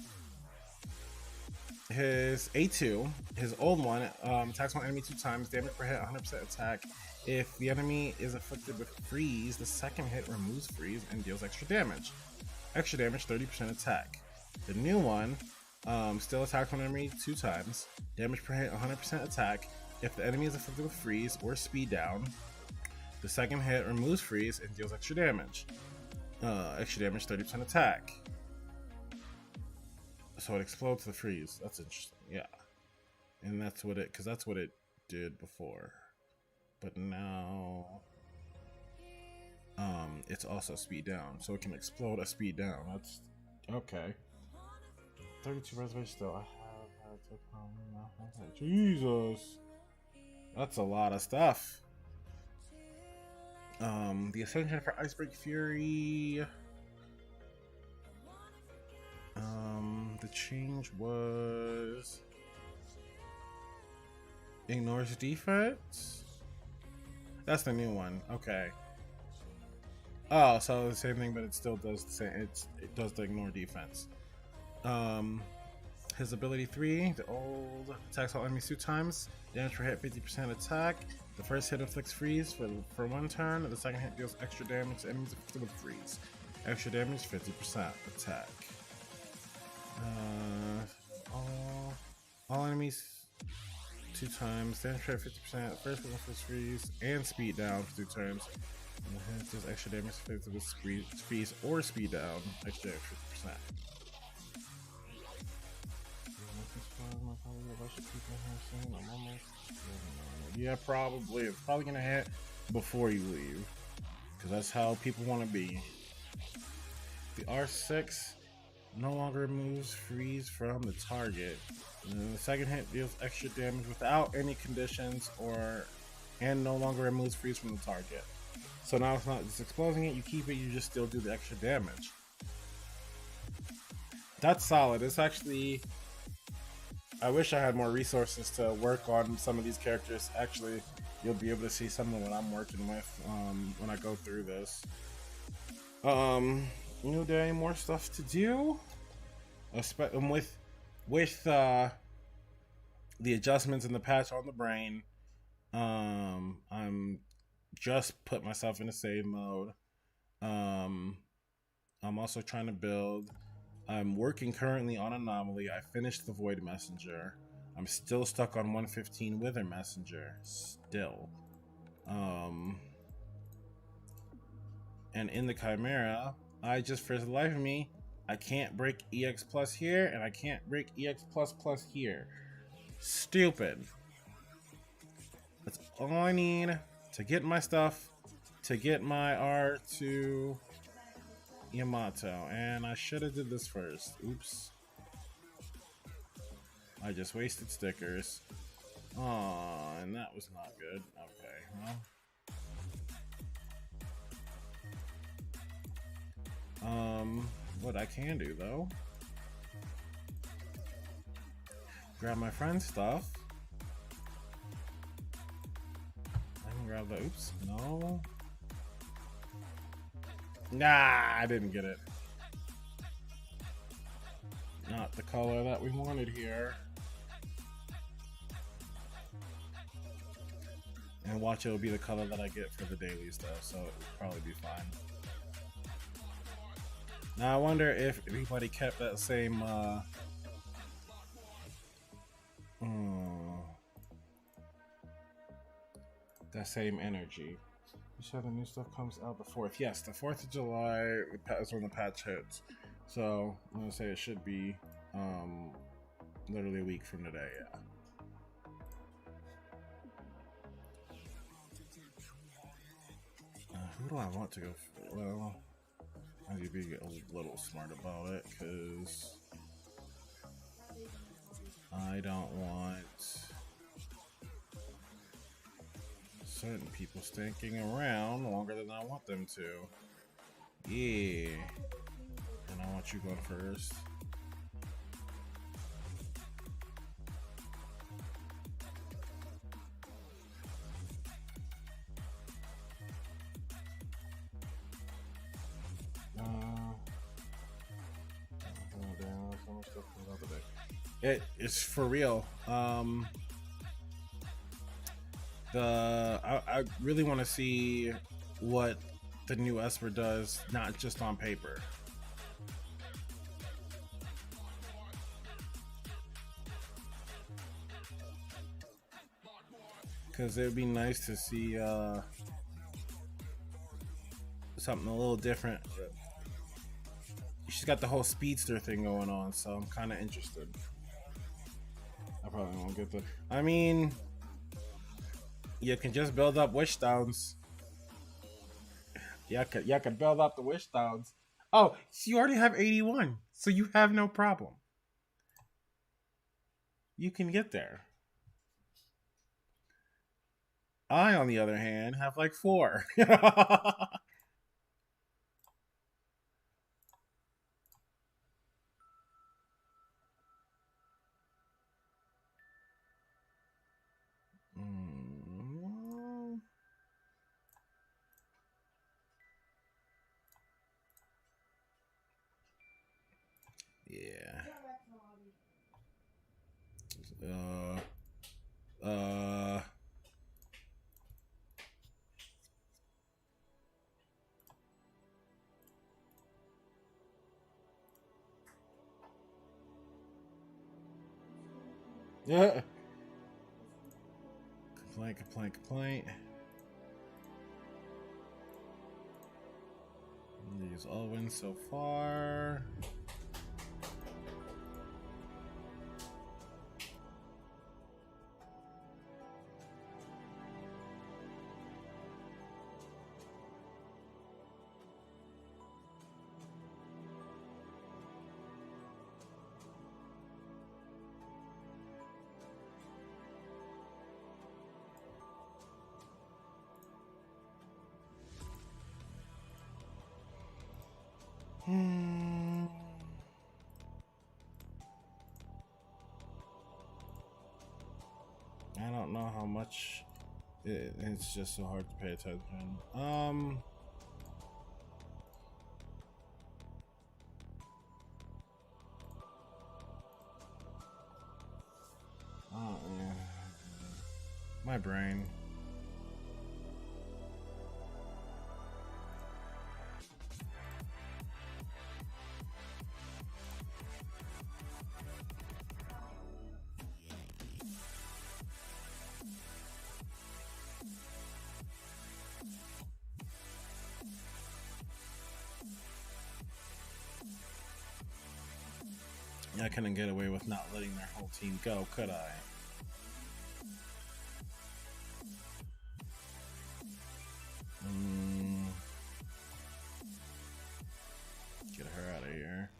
His A2, his old one, attacks one enemy 2 times, damage per hit, 100% attack. If the enemy is afflicted with freeze, the second hit removes freeze and deals extra damage. Extra damage, 30% attack. The new one, still attacks one enemy 2 times, damage per hit, 100% attack. If the enemy is afflicted with freeze or speed down, the second hit removes freeze and deals extra damage. Extra damage, 30% attack. So it explodes the freeze. That's interesting. Yeah. And that's what it, because that's what it did before. But now, it's also speed down. So it can explode a speed down. That's, okay. 32 reservations still. I have had to Jesus. That's a lot of stuff. The Ascension for Icebreak Fury. The change was ignores defense. That's the new one. Okay. Oh, so the same thing, but it still does the same. It does the ignore defense. His ability 3, the old attacks all enemies 2 times. Damage per hit, 50% attack. The first hit inflicts freeze for 1 turn. The second hit deals extra damage to enemies afflicted with freeze. Extra damage, 50% attack. All enemies 2 times, damage per 50%, first one for freeze, and speed down for 2 turns. And it does extra damage with freeze or speed down, extra 50%. Yeah, probably. It's probably gonna hit before you leave, because that's how people want to be. The R6 no longer removes freeze from the target. And the second hit deals extra damage without any conditions and no longer removes freeze from the target. So now it's not just exploding it, you keep it, you just still do the extra damage. That's solid. It's actually I wish I had more resources to work on some of these characters. Actually, you'll be able to see some of what I'm working with when I go through this. New day, more stuff to do. With the adjustments in the patch on the brain, I'm just put myself in a save mode. Um, I'm also trying to build. I'm working currently on Anomaly. I finished the Void Messenger. I'm still stuck on 115 Wither Messenger. Still. And in the Chimera, I just, for the life of me, I can't break EX plus here, and I can't break EX plus plus here. Stupid. That's all I need to get my stuff, to get my R2 Yamato. And I should have did this first. Oops. I just wasted stickers. Oh, and that was not good. Okay, well. What I can do though, grab my friend's stuff. I can grab the, oops, no. Nah, I didn't get it. Not the color that we wanted here. And watch, it'll be the color that I get for the dailies though, so it'll probably be fine. Now I wonder if everybody kept that same that same energy. You said the new stuff comes out the 4th. Yes, the 4th of July is when the patch hits. So I'm gonna say it should be literally a week from today, yeah. Who do I want to go for? Well, I need to be a little smart about it, because I don't want certain people stinking around longer than I want them to. Yeah. And I want you going first. It's for real. I really want to see what the new Esper does, not just on paper. Because it would be nice to see something a little different. She's got the whole speedster thing going on, so I'm kind of interested. I probably won't get the. I mean, you can just build up wish stones. You could build up the wish stones. Oh, so you already have 81, so you have no problem. You can get there. I, on the other hand, have like 4. Yeah. Yeah. Complaint. These all wins so far. I don't know how much. It's just so hard to pay attention. Oh, yeah. My brain. I couldn't get away with not letting their whole team go, could I? Get her out of here.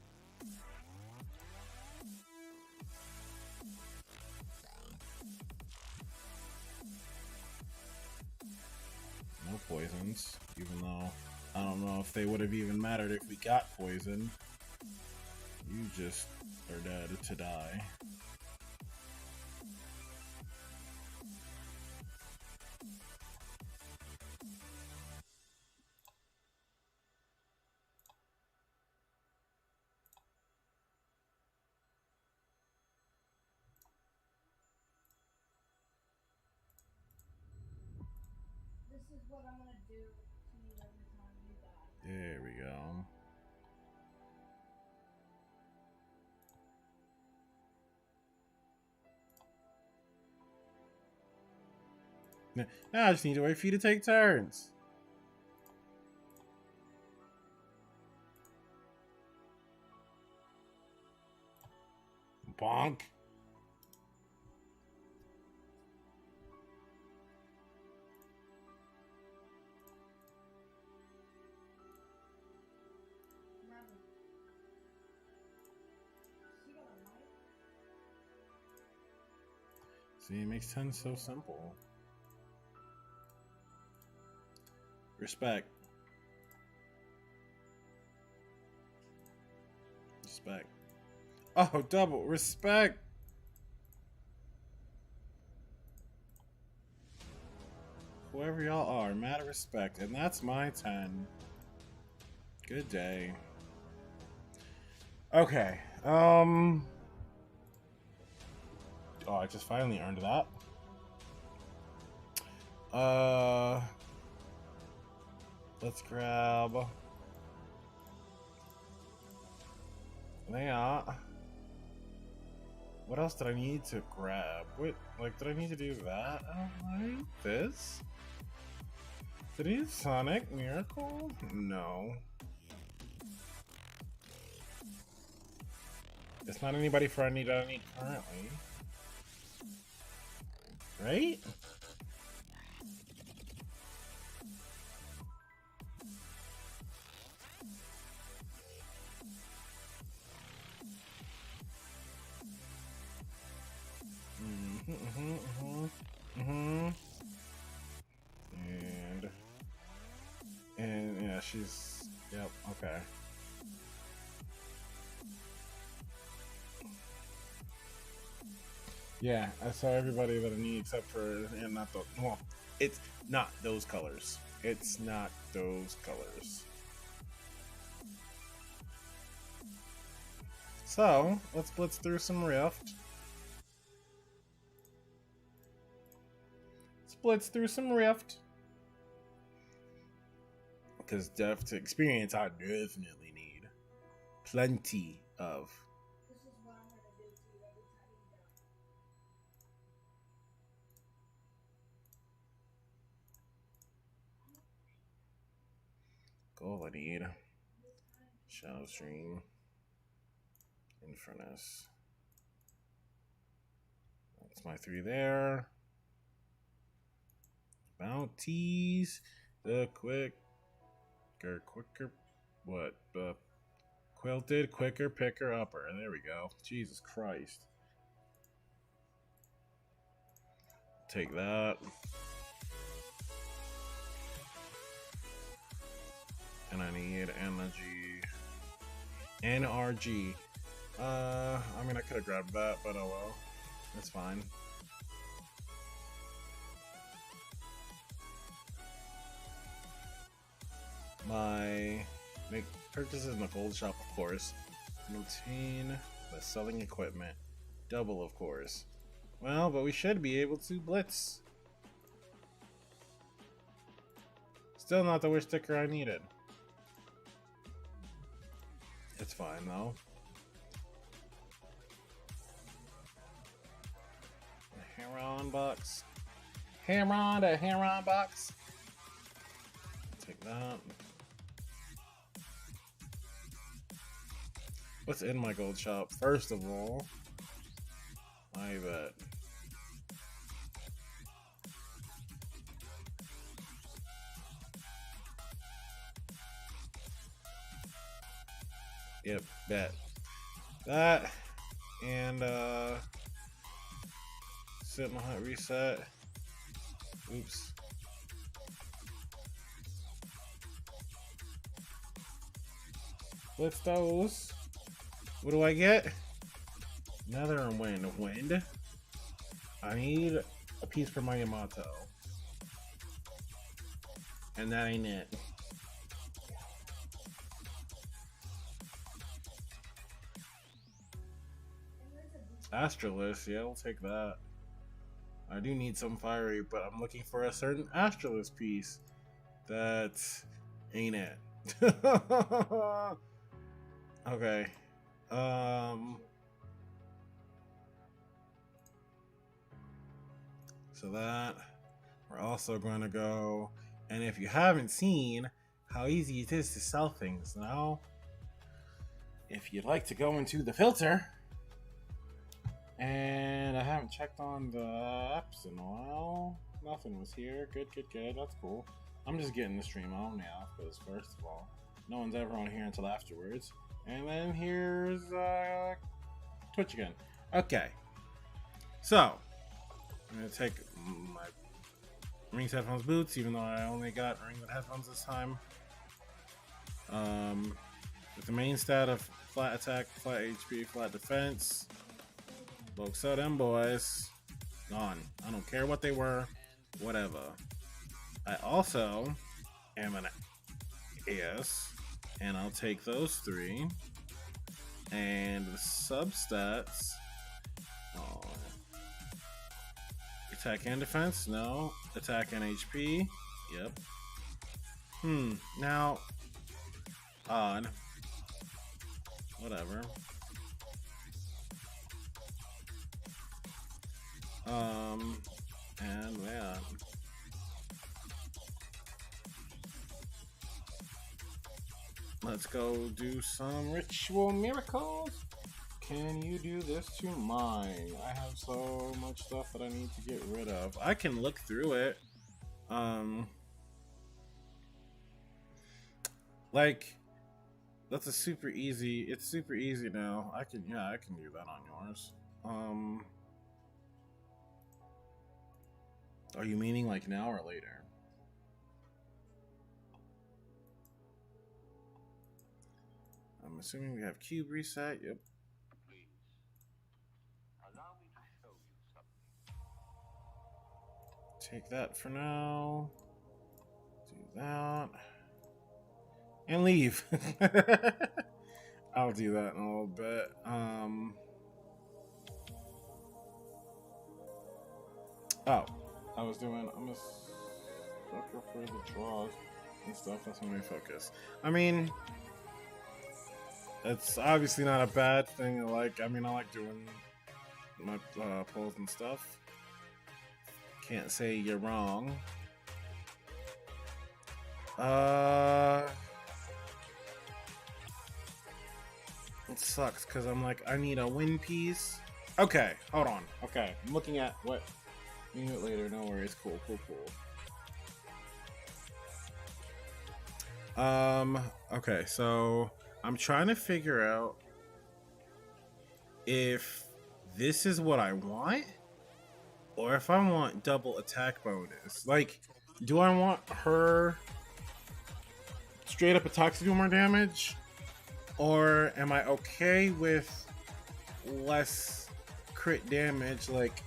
No poisons, even though I don't know if they would have even mattered if we got poison. You just are dead to die. This is what I'm gonna do to you every time you die. There we go. Now I just need to wait for you to take turns. Bonk. See, it makes 10 so simple. Respect. Respect. Oh, double respect. Whoever y'all are, mad respect. And that's my 10. Good day. Okay. Oh, I just finally earned that. Let's grab that. What else did I need to grab? Wait, like, did I need to do that? This? Did he use Sonic Miracle? No. It's not anybody friendly that I need currently. Right? And yeah, she's, yep, okay. Yeah, I saw everybody that I need except for, and not the, well, it's not those colors. It's not those colors. So, let's blitz through some Rift. Blitz through some Rift. Because depth to experience, I definitely need plenty of. This is what I'm gonna do to you every time you die. Goal I need. Shadow Stream. Infernus. That's my 3 there. Bounties. The quicker. What? Quilted, quicker, picker, upper. There we go. Jesus Christ. Take that. And I need energy. NRG. I mean, I could have grabbed that, but oh well. That's fine. my make purchases in the gold shop, of course. Maintain the selling equipment. Double, of course. Well, but we should be able to blitz. Still not the wish sticker I needed. It's fine though. Heron box. Heron to Heron box. Take that. What's in my gold shop? First of all, I bet. Yep, bet. That and sit my hunt reset. Oops. Blitz those. What do I get? Nether and wind. Wind? I need a piece for my Yamato. And that ain't it. Astralis, yeah, I'll take that. I do need some fiery, but I'm looking for a certain Astralis piece. That ain't it. Okay. So that we're also going to go, and if you haven't seen how easy it is to sell things now, if you'd like to go into the filter, and I haven't checked on the apps in a while. Nothing was here. Good, good, good. That's cool. I'm just getting the stream on now, because first of all, no one's ever on here until afterwards. And then here's Twitch again. Okay. So, I'm going to take my Rings headphones boots, even though I only got Rings headphones this time. With the main stat of flat attack, flat HP, flat defense. Folks, so them boys, gone. I don't care what they were, whatever. I also am an AS, and I'll take those three. And the substats, oh, attack and defense, no. Attack and HP, yep. Now, odd. Whatever. And yeah. Let's go do some ritual miracles. Can you do this to mine? I have so much stuff that I need to get rid of. I can look through it. Like, that's a super easy. It's super easy now. I can do that on yours. Are you meaning like now or later? I'm assuming we have cube reset. Yep. Take that for now. Do that. And leave. I'll do that in a little bit. Oh. I'm a sucker for the draws and stuff. That's my main focus. I mean, it's obviously not a bad thing. I like doing my polls and stuff. Can't say you're wrong. It sucks because I'm like, I need a win piece. Okay, hold on. Okay, I'm looking at what. It later, no worries. Cool. Okay, so I'm trying to figure out if this is what I want or if I want double attack bonus. Like, do I want her straight up attacks to do more damage? Or am I okay with less crit damage? Like,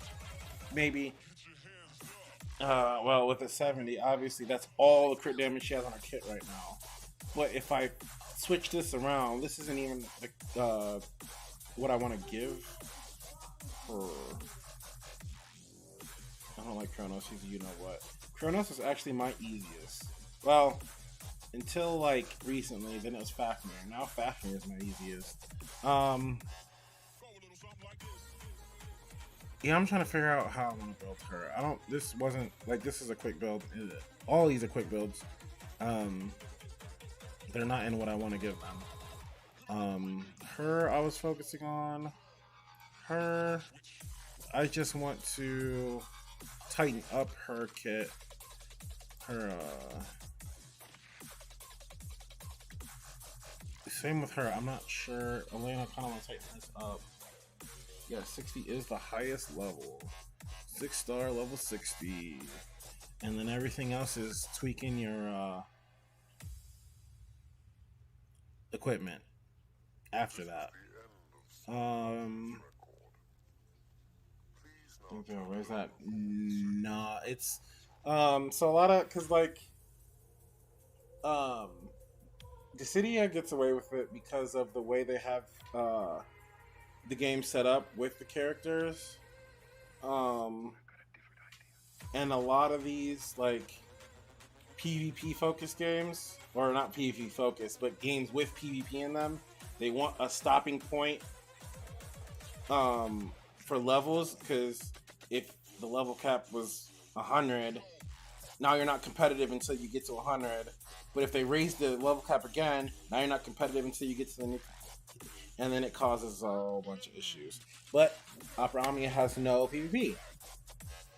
maybe... well, with a 70, obviously that's all the crit damage she has on her kit right now. But if I switch this around, this isn't even what I want to give her. I don't like Kronos. He's you know what. Kronos is actually my easiest. Well, until like recently, then it was Fafnir. Now Fafnir is my easiest. Yeah, I'm trying to figure out how I want to build her. I don't. This wasn't like this is a quick build. All these are quick builds. They're not in what I want to give them. Her, I was focusing on. Her, I just want to tighten up her kit. Her, same with her. I'm not sure. Elena kind of want to tighten this up. Yeah, 60 is the highest level. 6-star, level 60. And then everything else is tweaking your equipment after that. Okay, where's that? Nah, it's so a lot of because like Dissidia gets away with it because of the way they have the game set up with the characters. And a lot of these like PvP focused games, or not PvP focused, but games with PvP in them, they want a stopping point for levels, because if the level cap was 100, now you're not competitive until you get to 100. But if they raise the level cap again, now you're not competitive until you get to the new, and then it causes a whole bunch of issues. But Opera Omnia has no PvP.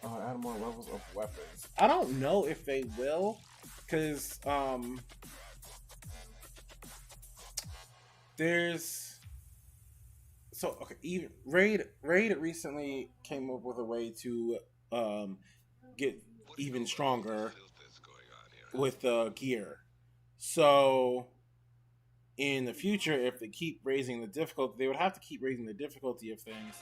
Add more levels of weapons. I don't know if they will, because there's okay. Even Raid recently came up with a way to get even stronger with gear. So in the future, if they keep raising the difficulty, they would have to keep raising the difficulty of things.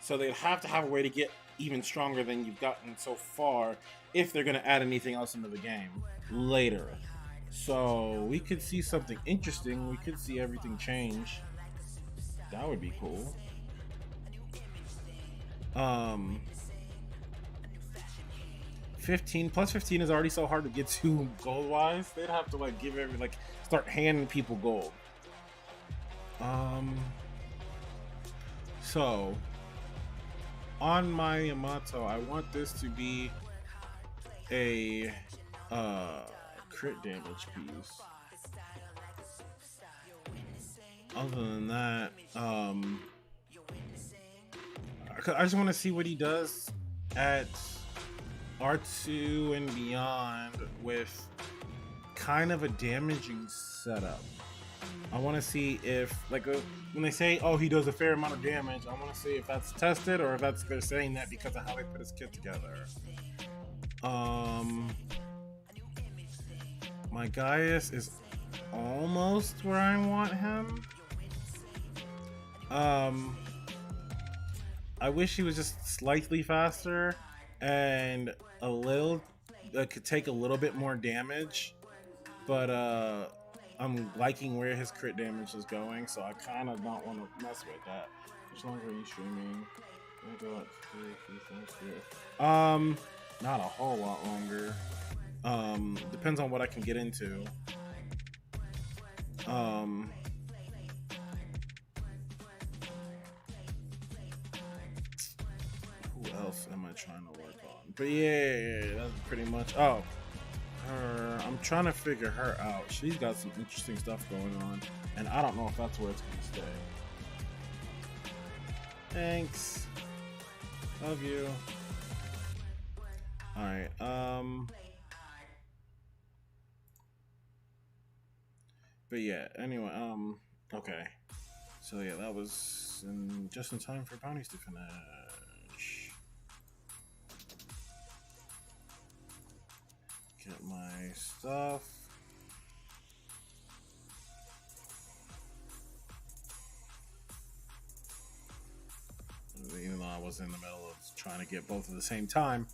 So they'd have to have a way to get even stronger than you've gotten so far if they're going to add anything else into the game later. So we could see something interesting. We could see everything change. That would be cool. 15 plus 15 is already so hard to get to gold wise. They'd have to like give every like start handing people gold. So on my Yamato, I want this to be a crit damage piece. Other than that, I just want to see what he does at R2 and beyond with kind of a damaging setup. I want to see if, like, when they say, "Oh, he does a fair amount of damage," I want to see if that's tested or if that's they're saying that because of how they put his kit together. My Gaius is almost where I want him. I wish he was just slightly faster and a little could take a little bit more damage, but I'm liking where his crit damage is going, so I kind of don't want to mess with that. How much longer are you streaming? Not a whole lot longer. Depends on what I can get into. Who else am I trying to work on? But yeah, that's pretty much. Oh, her. I'm trying to figure her out. She's got some interesting stuff going on, and I don't know if that's where it's gonna stay. Thanks. Love you. All right. But yeah. Anyway. Okay. So yeah, that was just in time for bounties to finish. Get my stuff. Even though I was in the middle of trying to get both at the same time.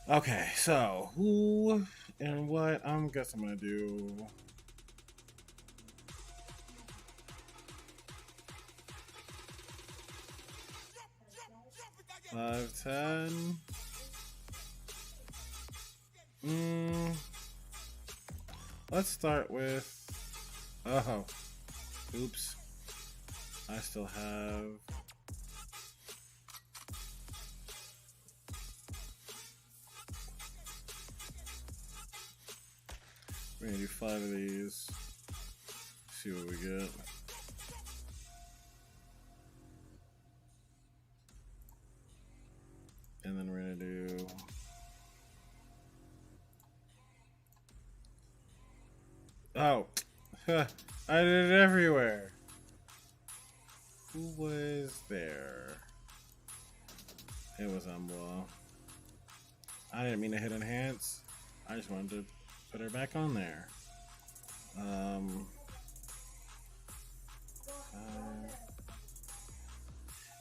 Okay, so who and what? Guess I'm gonna do. Five, 10. Let's start with. Oh, oops. I still have. We're gonna do 5 of these. See what we get. And then we're gonna do. Oh, I did it everywhere. Who was there? It was Umbra. I didn't mean to hit enhance. I just wanted to put her back on there.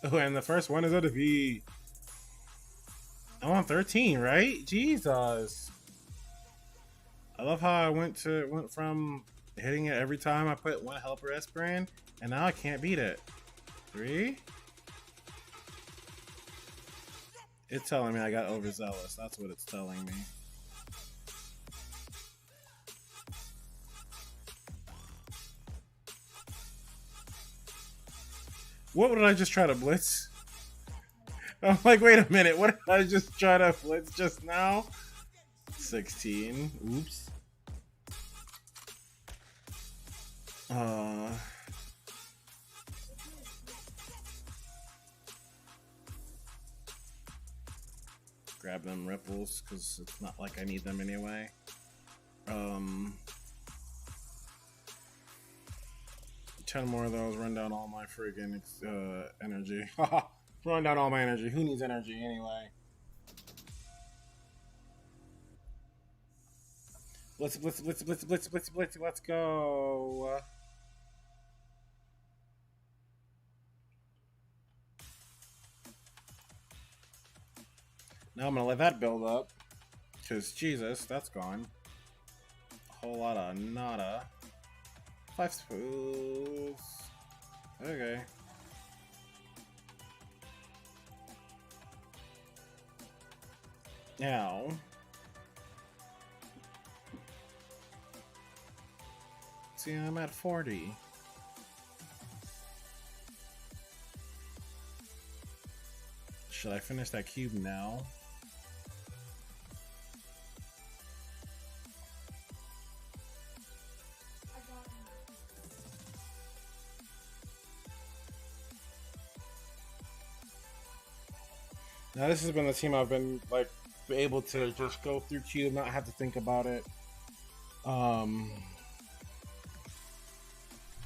Oh, and the first one is a defeat. I'm on 13, right? Jesus. I love how I went from hitting it every time I put one helper S brand, and now I can't beat it. 3? It's telling me I got overzealous. That's what it's telling me. What did I just try to blitz? I'm like, wait a minute. What did I just try to blitz just now? 16. Oops. Grab them ripples because it's not like I need them anyway. 10 more of those. Run down all my friggin' energy. Run down all my energy. Who needs energy anyway? Blitz, blitz, blitz, blitz, blitz, blitz, blitz. Let's go. Now I'm gonna let that build up. Because, Jesus, that's gone. A whole lot of nada. 5 spools. Okay. Now. See, I'm at 40. Should I finish that cube now? Now this has been the team I've been like able to just go through cube, not have to think about it.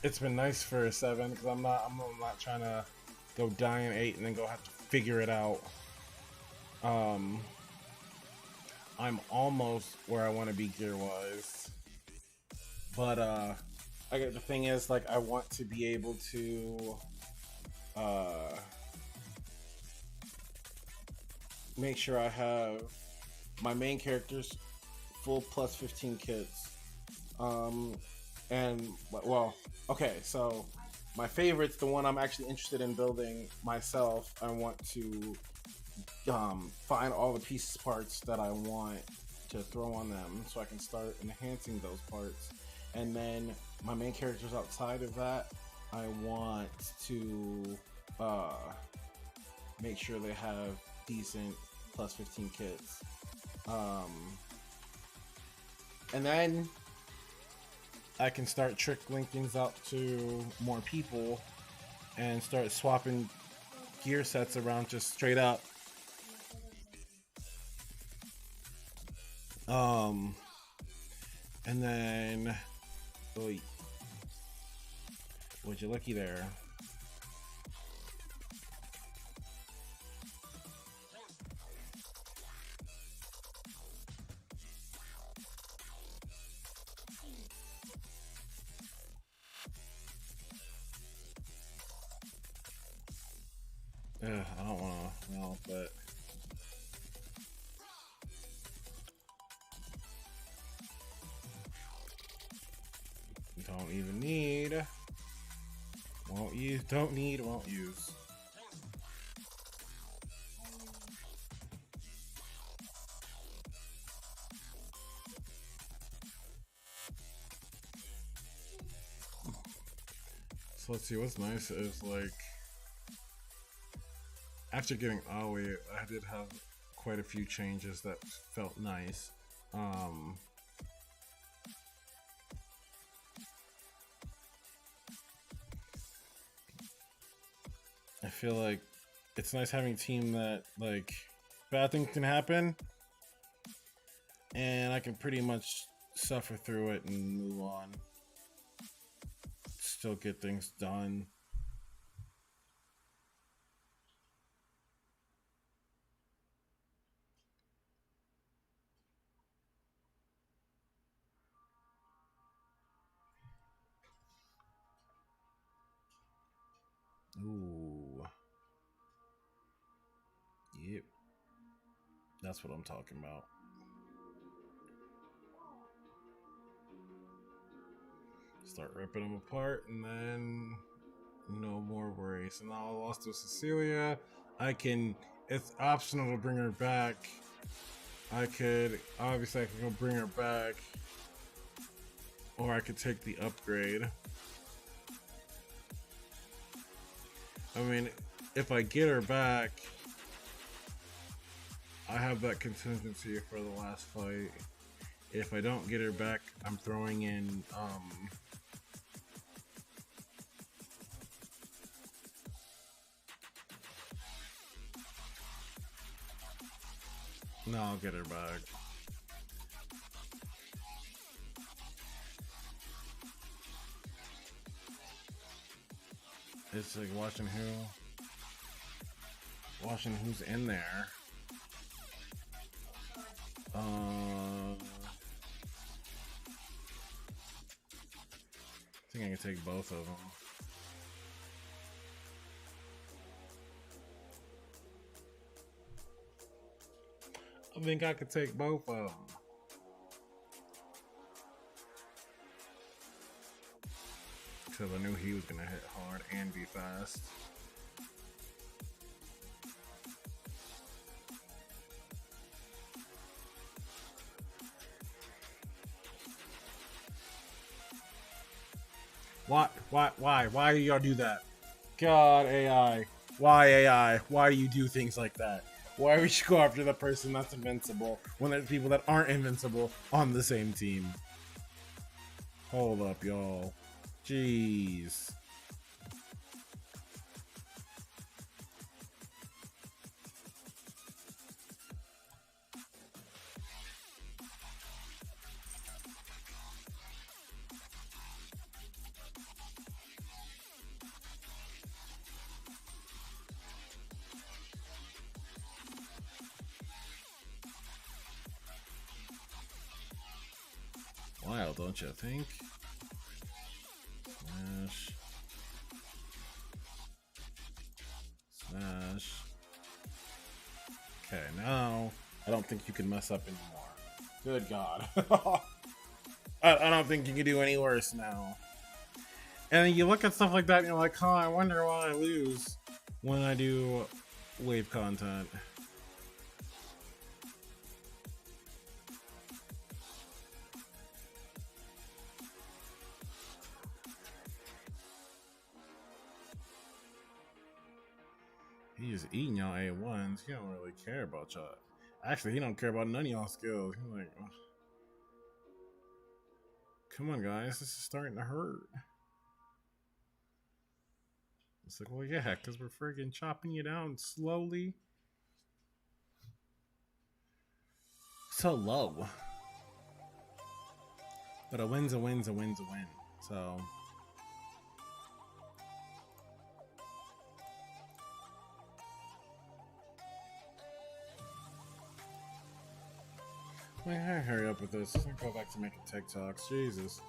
It's been nice for a 7 because I'm not trying to go die in 8 and then go have to figure it out. I'm almost where I want to be gear wise, but I get the thing is like I want to be able to make sure I have my main characters full plus 15 kits. And well, okay, so my favorite's the one I'm actually interested in building myself. I want to find all the pieces parts that I want to throw on them so I can start enhancing those parts. And then my main characters outside of that, I want to make sure they have decent plus 15 kits. And then I can start trickling things out to more people and start swapping gear sets around just straight up. And then, oh, would you looky there? I don't want to, no, but Don't even need. Won't use. Don't need. Won't use. So let's see. What's nice is like after getting Aoi, I did have quite a few changes that felt nice. I feel like it's nice having a team that like bad things can happen and I can pretty much suffer through it and move on. Still get things done. Ooh. Yep. That's what I'm talking about. Start ripping them apart and then no more worries. And now I lost to Cecilia. It's optional to bring her back. Obviously I could go bring her back. Or I could take the upgrade. I mean, if I get her back, I have that contingency for the last fight. If I don't get her back, I'm throwing in, no, I'll get her back. It's like watching who's in there. I think I can take both of them. I think I could take both of them. Because I knew he was going to hit hard and be fast. Why do y'all do that? God, AI. Why AI? Why do you do things like that? Why would you go after the person that's invincible when there's people that aren't invincible on the same team? Hold up, y'all. Jeez. Wild, don't you think? Smash. Smash. Okay, now I don't think you can mess up anymore. Good God. I don't think you can do any worse now. And then you look at stuff like that and you're like, huh, I wonder why I lose when I do wave content. He's just eating y'all A1s. He don't really care about y'all. Actually, he don't care about none of y'all skills. He's like, oh. Come on, guys. This is starting to hurt. It's like, well, yeah, because we're friggin' chopping you down slowly. So low. But a win's a win's a win's a win. So... I gotta hurry up with this. I'm gonna go back to making TikToks. Jesus.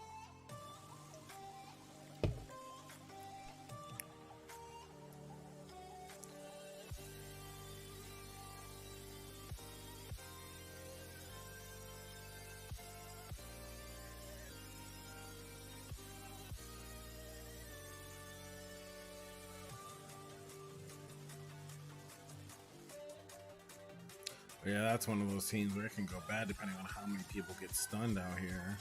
Yeah, that's one of those teams where it can go bad depending on how many people get stunned out here.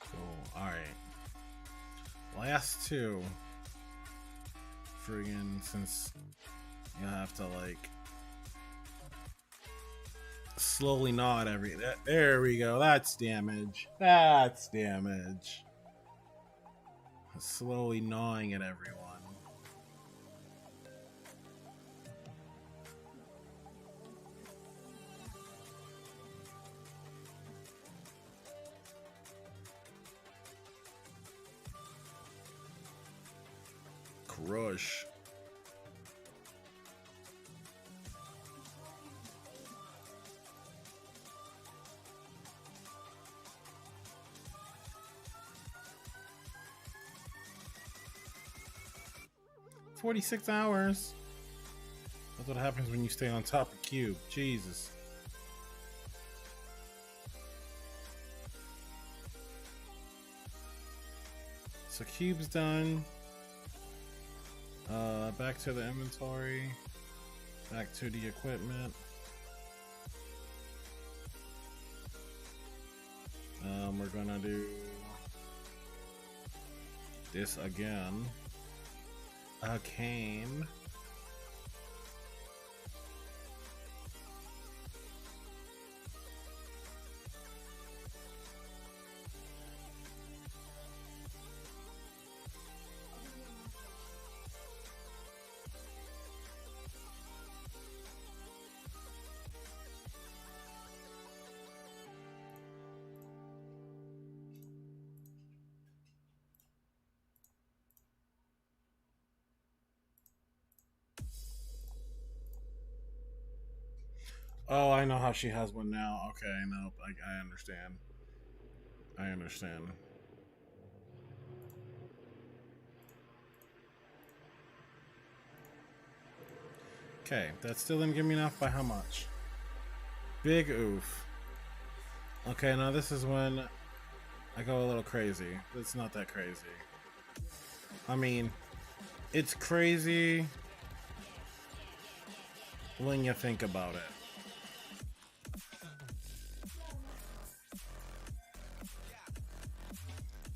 Cool. Alright. Last two. Friggin' since you have to like slowly gnaw at every there we go. That's damage. That's damage. Slowly gnawing at everyone. Crush. "46 hours. That's what happens when you stay on top of Cube. Jesus. So Cube's done. Back to the inventory. Back to the equipment. We're gonna do this again. Again. Oh, I know how she has one now. Okay, no, I understand. I understand. Okay, that still didn't give me enough. By how much? Big oof. Okay, now this is when I go a little crazy. It's not that crazy. I mean, it's crazy when you think about it.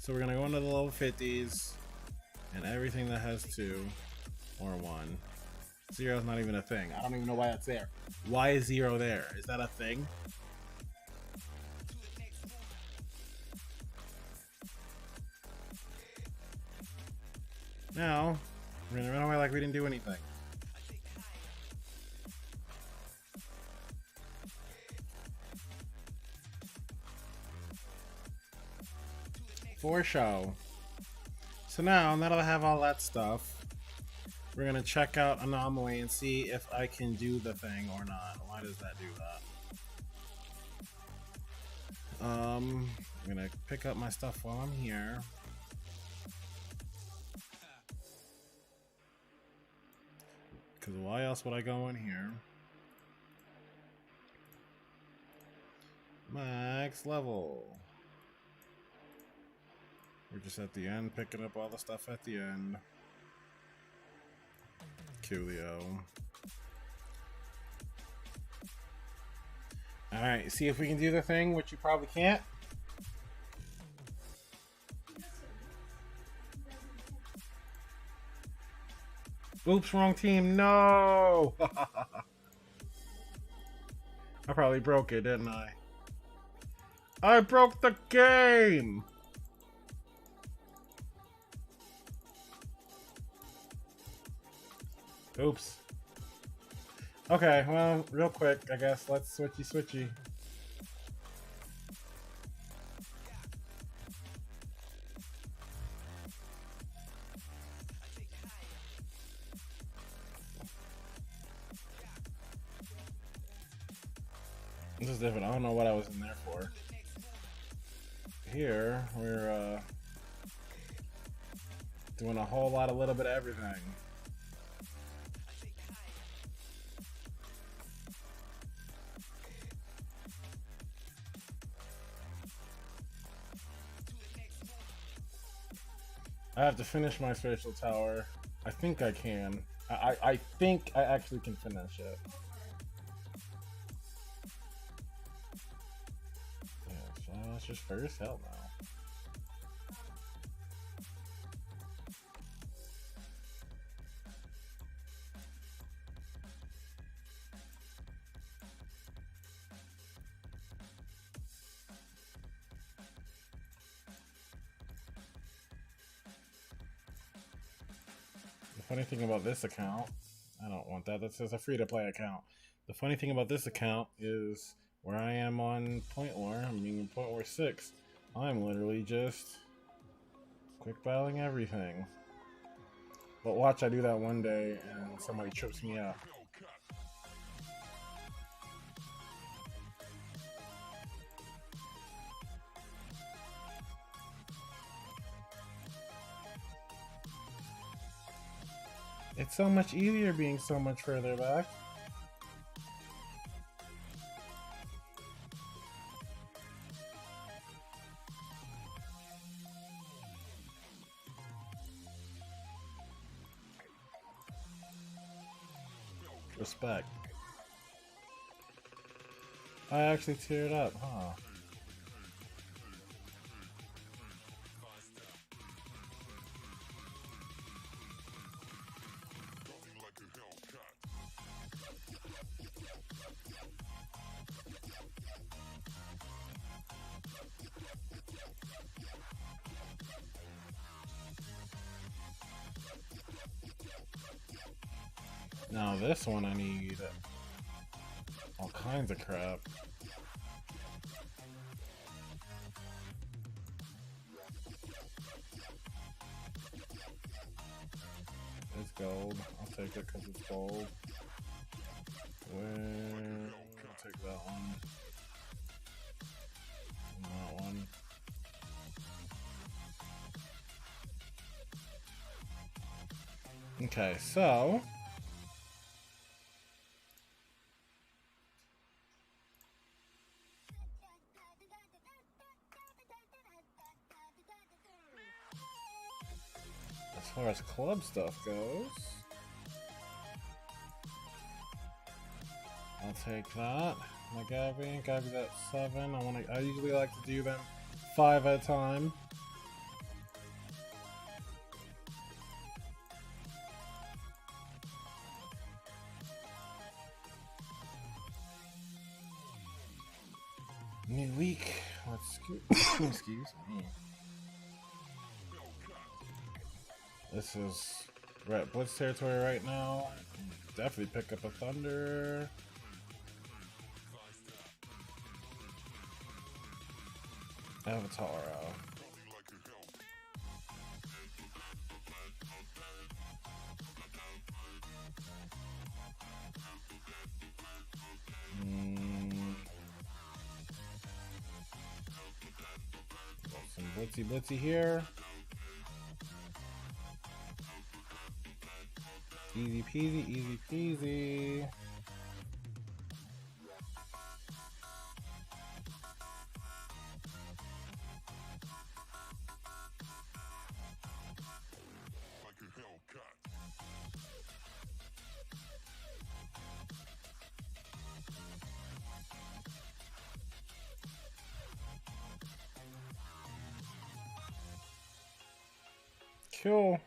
So we're gonna go into the level 50s and everything that has 2 or 1. 0 is not even a thing. I don't even know why that's there. Why is 0 there? Is that a thing? Now, we're gonna run away like we didn't do anything. For show. So now that I have all that stuff, we're gonna check out Anomaly and see if I can do the thing or not. Why does that do that? I'm gonna pick up my stuff while I'm here. Because why else would I go in here? Max level. We're just at the end, picking up all the stuff at the end. Coolio. Alright, see if we can do the thing, which you probably can't. Oops, wrong team. No! I probably broke it, didn't I? I broke the game! Oops. Okay, well, real quick, I guess. Let's switchy. This is different. I don't know what I was in there for. Here, we're doing a whole lot, a little bit of everything. I have to finish my spatial tower. I think I can. I think I actually can finish it. Yeah, it's just first. Hell no. The funny thing about this account, I don't want that. That says a free-to-play account. The funny thing about this account is where I am on Point War, I mean Point War 6, I'm literally just quick battling everything. But watch, I do that one day and somebody trips me up. It's so much easier being so much further back. Respect. I actually teared up, huh? Now this one I need all kinds of crap. It's gold. I'll take it because it's gold. I'll take that one. And that one. Okay, so as far as club stuff goes, I'll take that. My Gabby's at 7. I usually like to do them 5 at a time. New week. Excuse me. This is we're at Blitz territory right now. Definitely pick up a Thunder. Avatar. Some blitzy here. Easy peasy, easy peasy. Cool.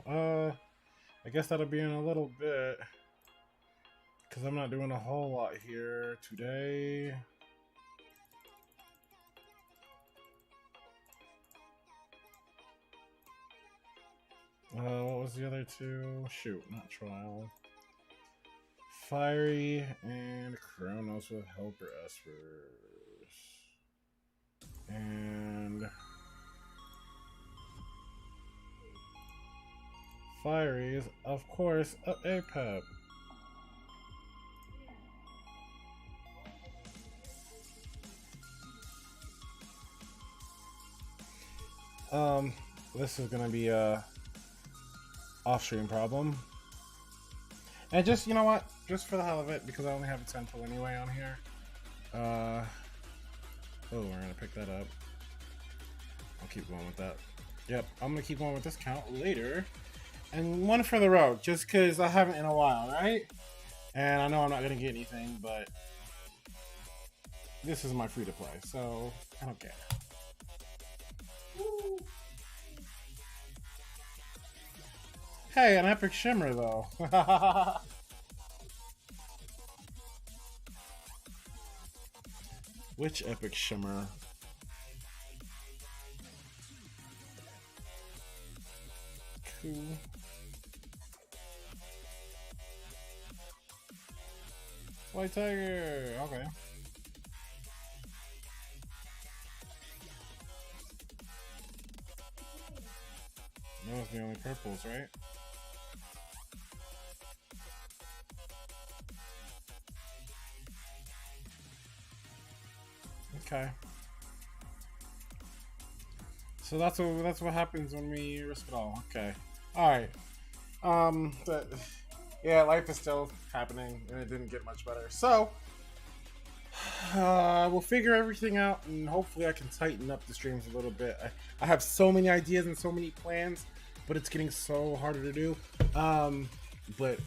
I guess that'll be in a little bit. Because I'm not doing a whole lot here today. What was the other two? Shoot, not trial. Fiery and Kronos with Helper Espers. And Fiery is, of course, a Apep. This is gonna be a off-stream problem. And just, you know what? Just for the hell of it, because I only have a 10 pull anyway on here. Oh, we're gonna pick that up. I'll keep going with that. Yep, I'm gonna keep going with this count later. And one for the road, just because I haven't in a while, right? And I know I'm not gonna get anything, but this is my free to play, so I don't care. Woo. Hey, an epic shimmer though. Which epic shimmer? Cool. White tiger. Okay. Those are the only purples, right? Okay. So that's what happens when we risk it all. Okay. All right. But yeah, life is still happening, and it didn't get much better. So we'll figure everything out, and hopefully I can tighten up the streams a little bit. I have so many ideas and so many plans, but it's getting so harder to do. But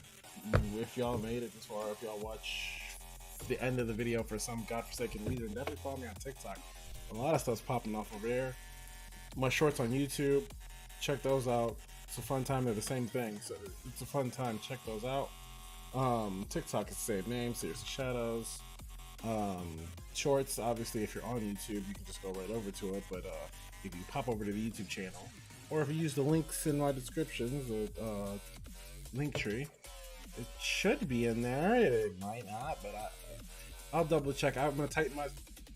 if y'all made it this far, if y'all watch the end of the video for some godforsaken reason, definitely follow me on TikTok. A lot of stuff's popping off over there. My shorts on YouTube, check those out. It's a fun time. They're the same thing, so it's a fun time. Check those out. TikTok is the same name, Seriously Shadows. Shorts, obviously, if you're on YouTube, you can just go right over to it. But if you pop over to the YouTube channel, or if you use the links in my descriptions, the link tree, it should be in there. It might not, but I'll double check. I'm gonna tighten my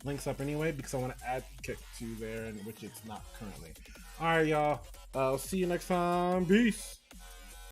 links up anyway because I want to add Kick to there, and which it's not currently. All right, y'all. I'll see you next time. Peace.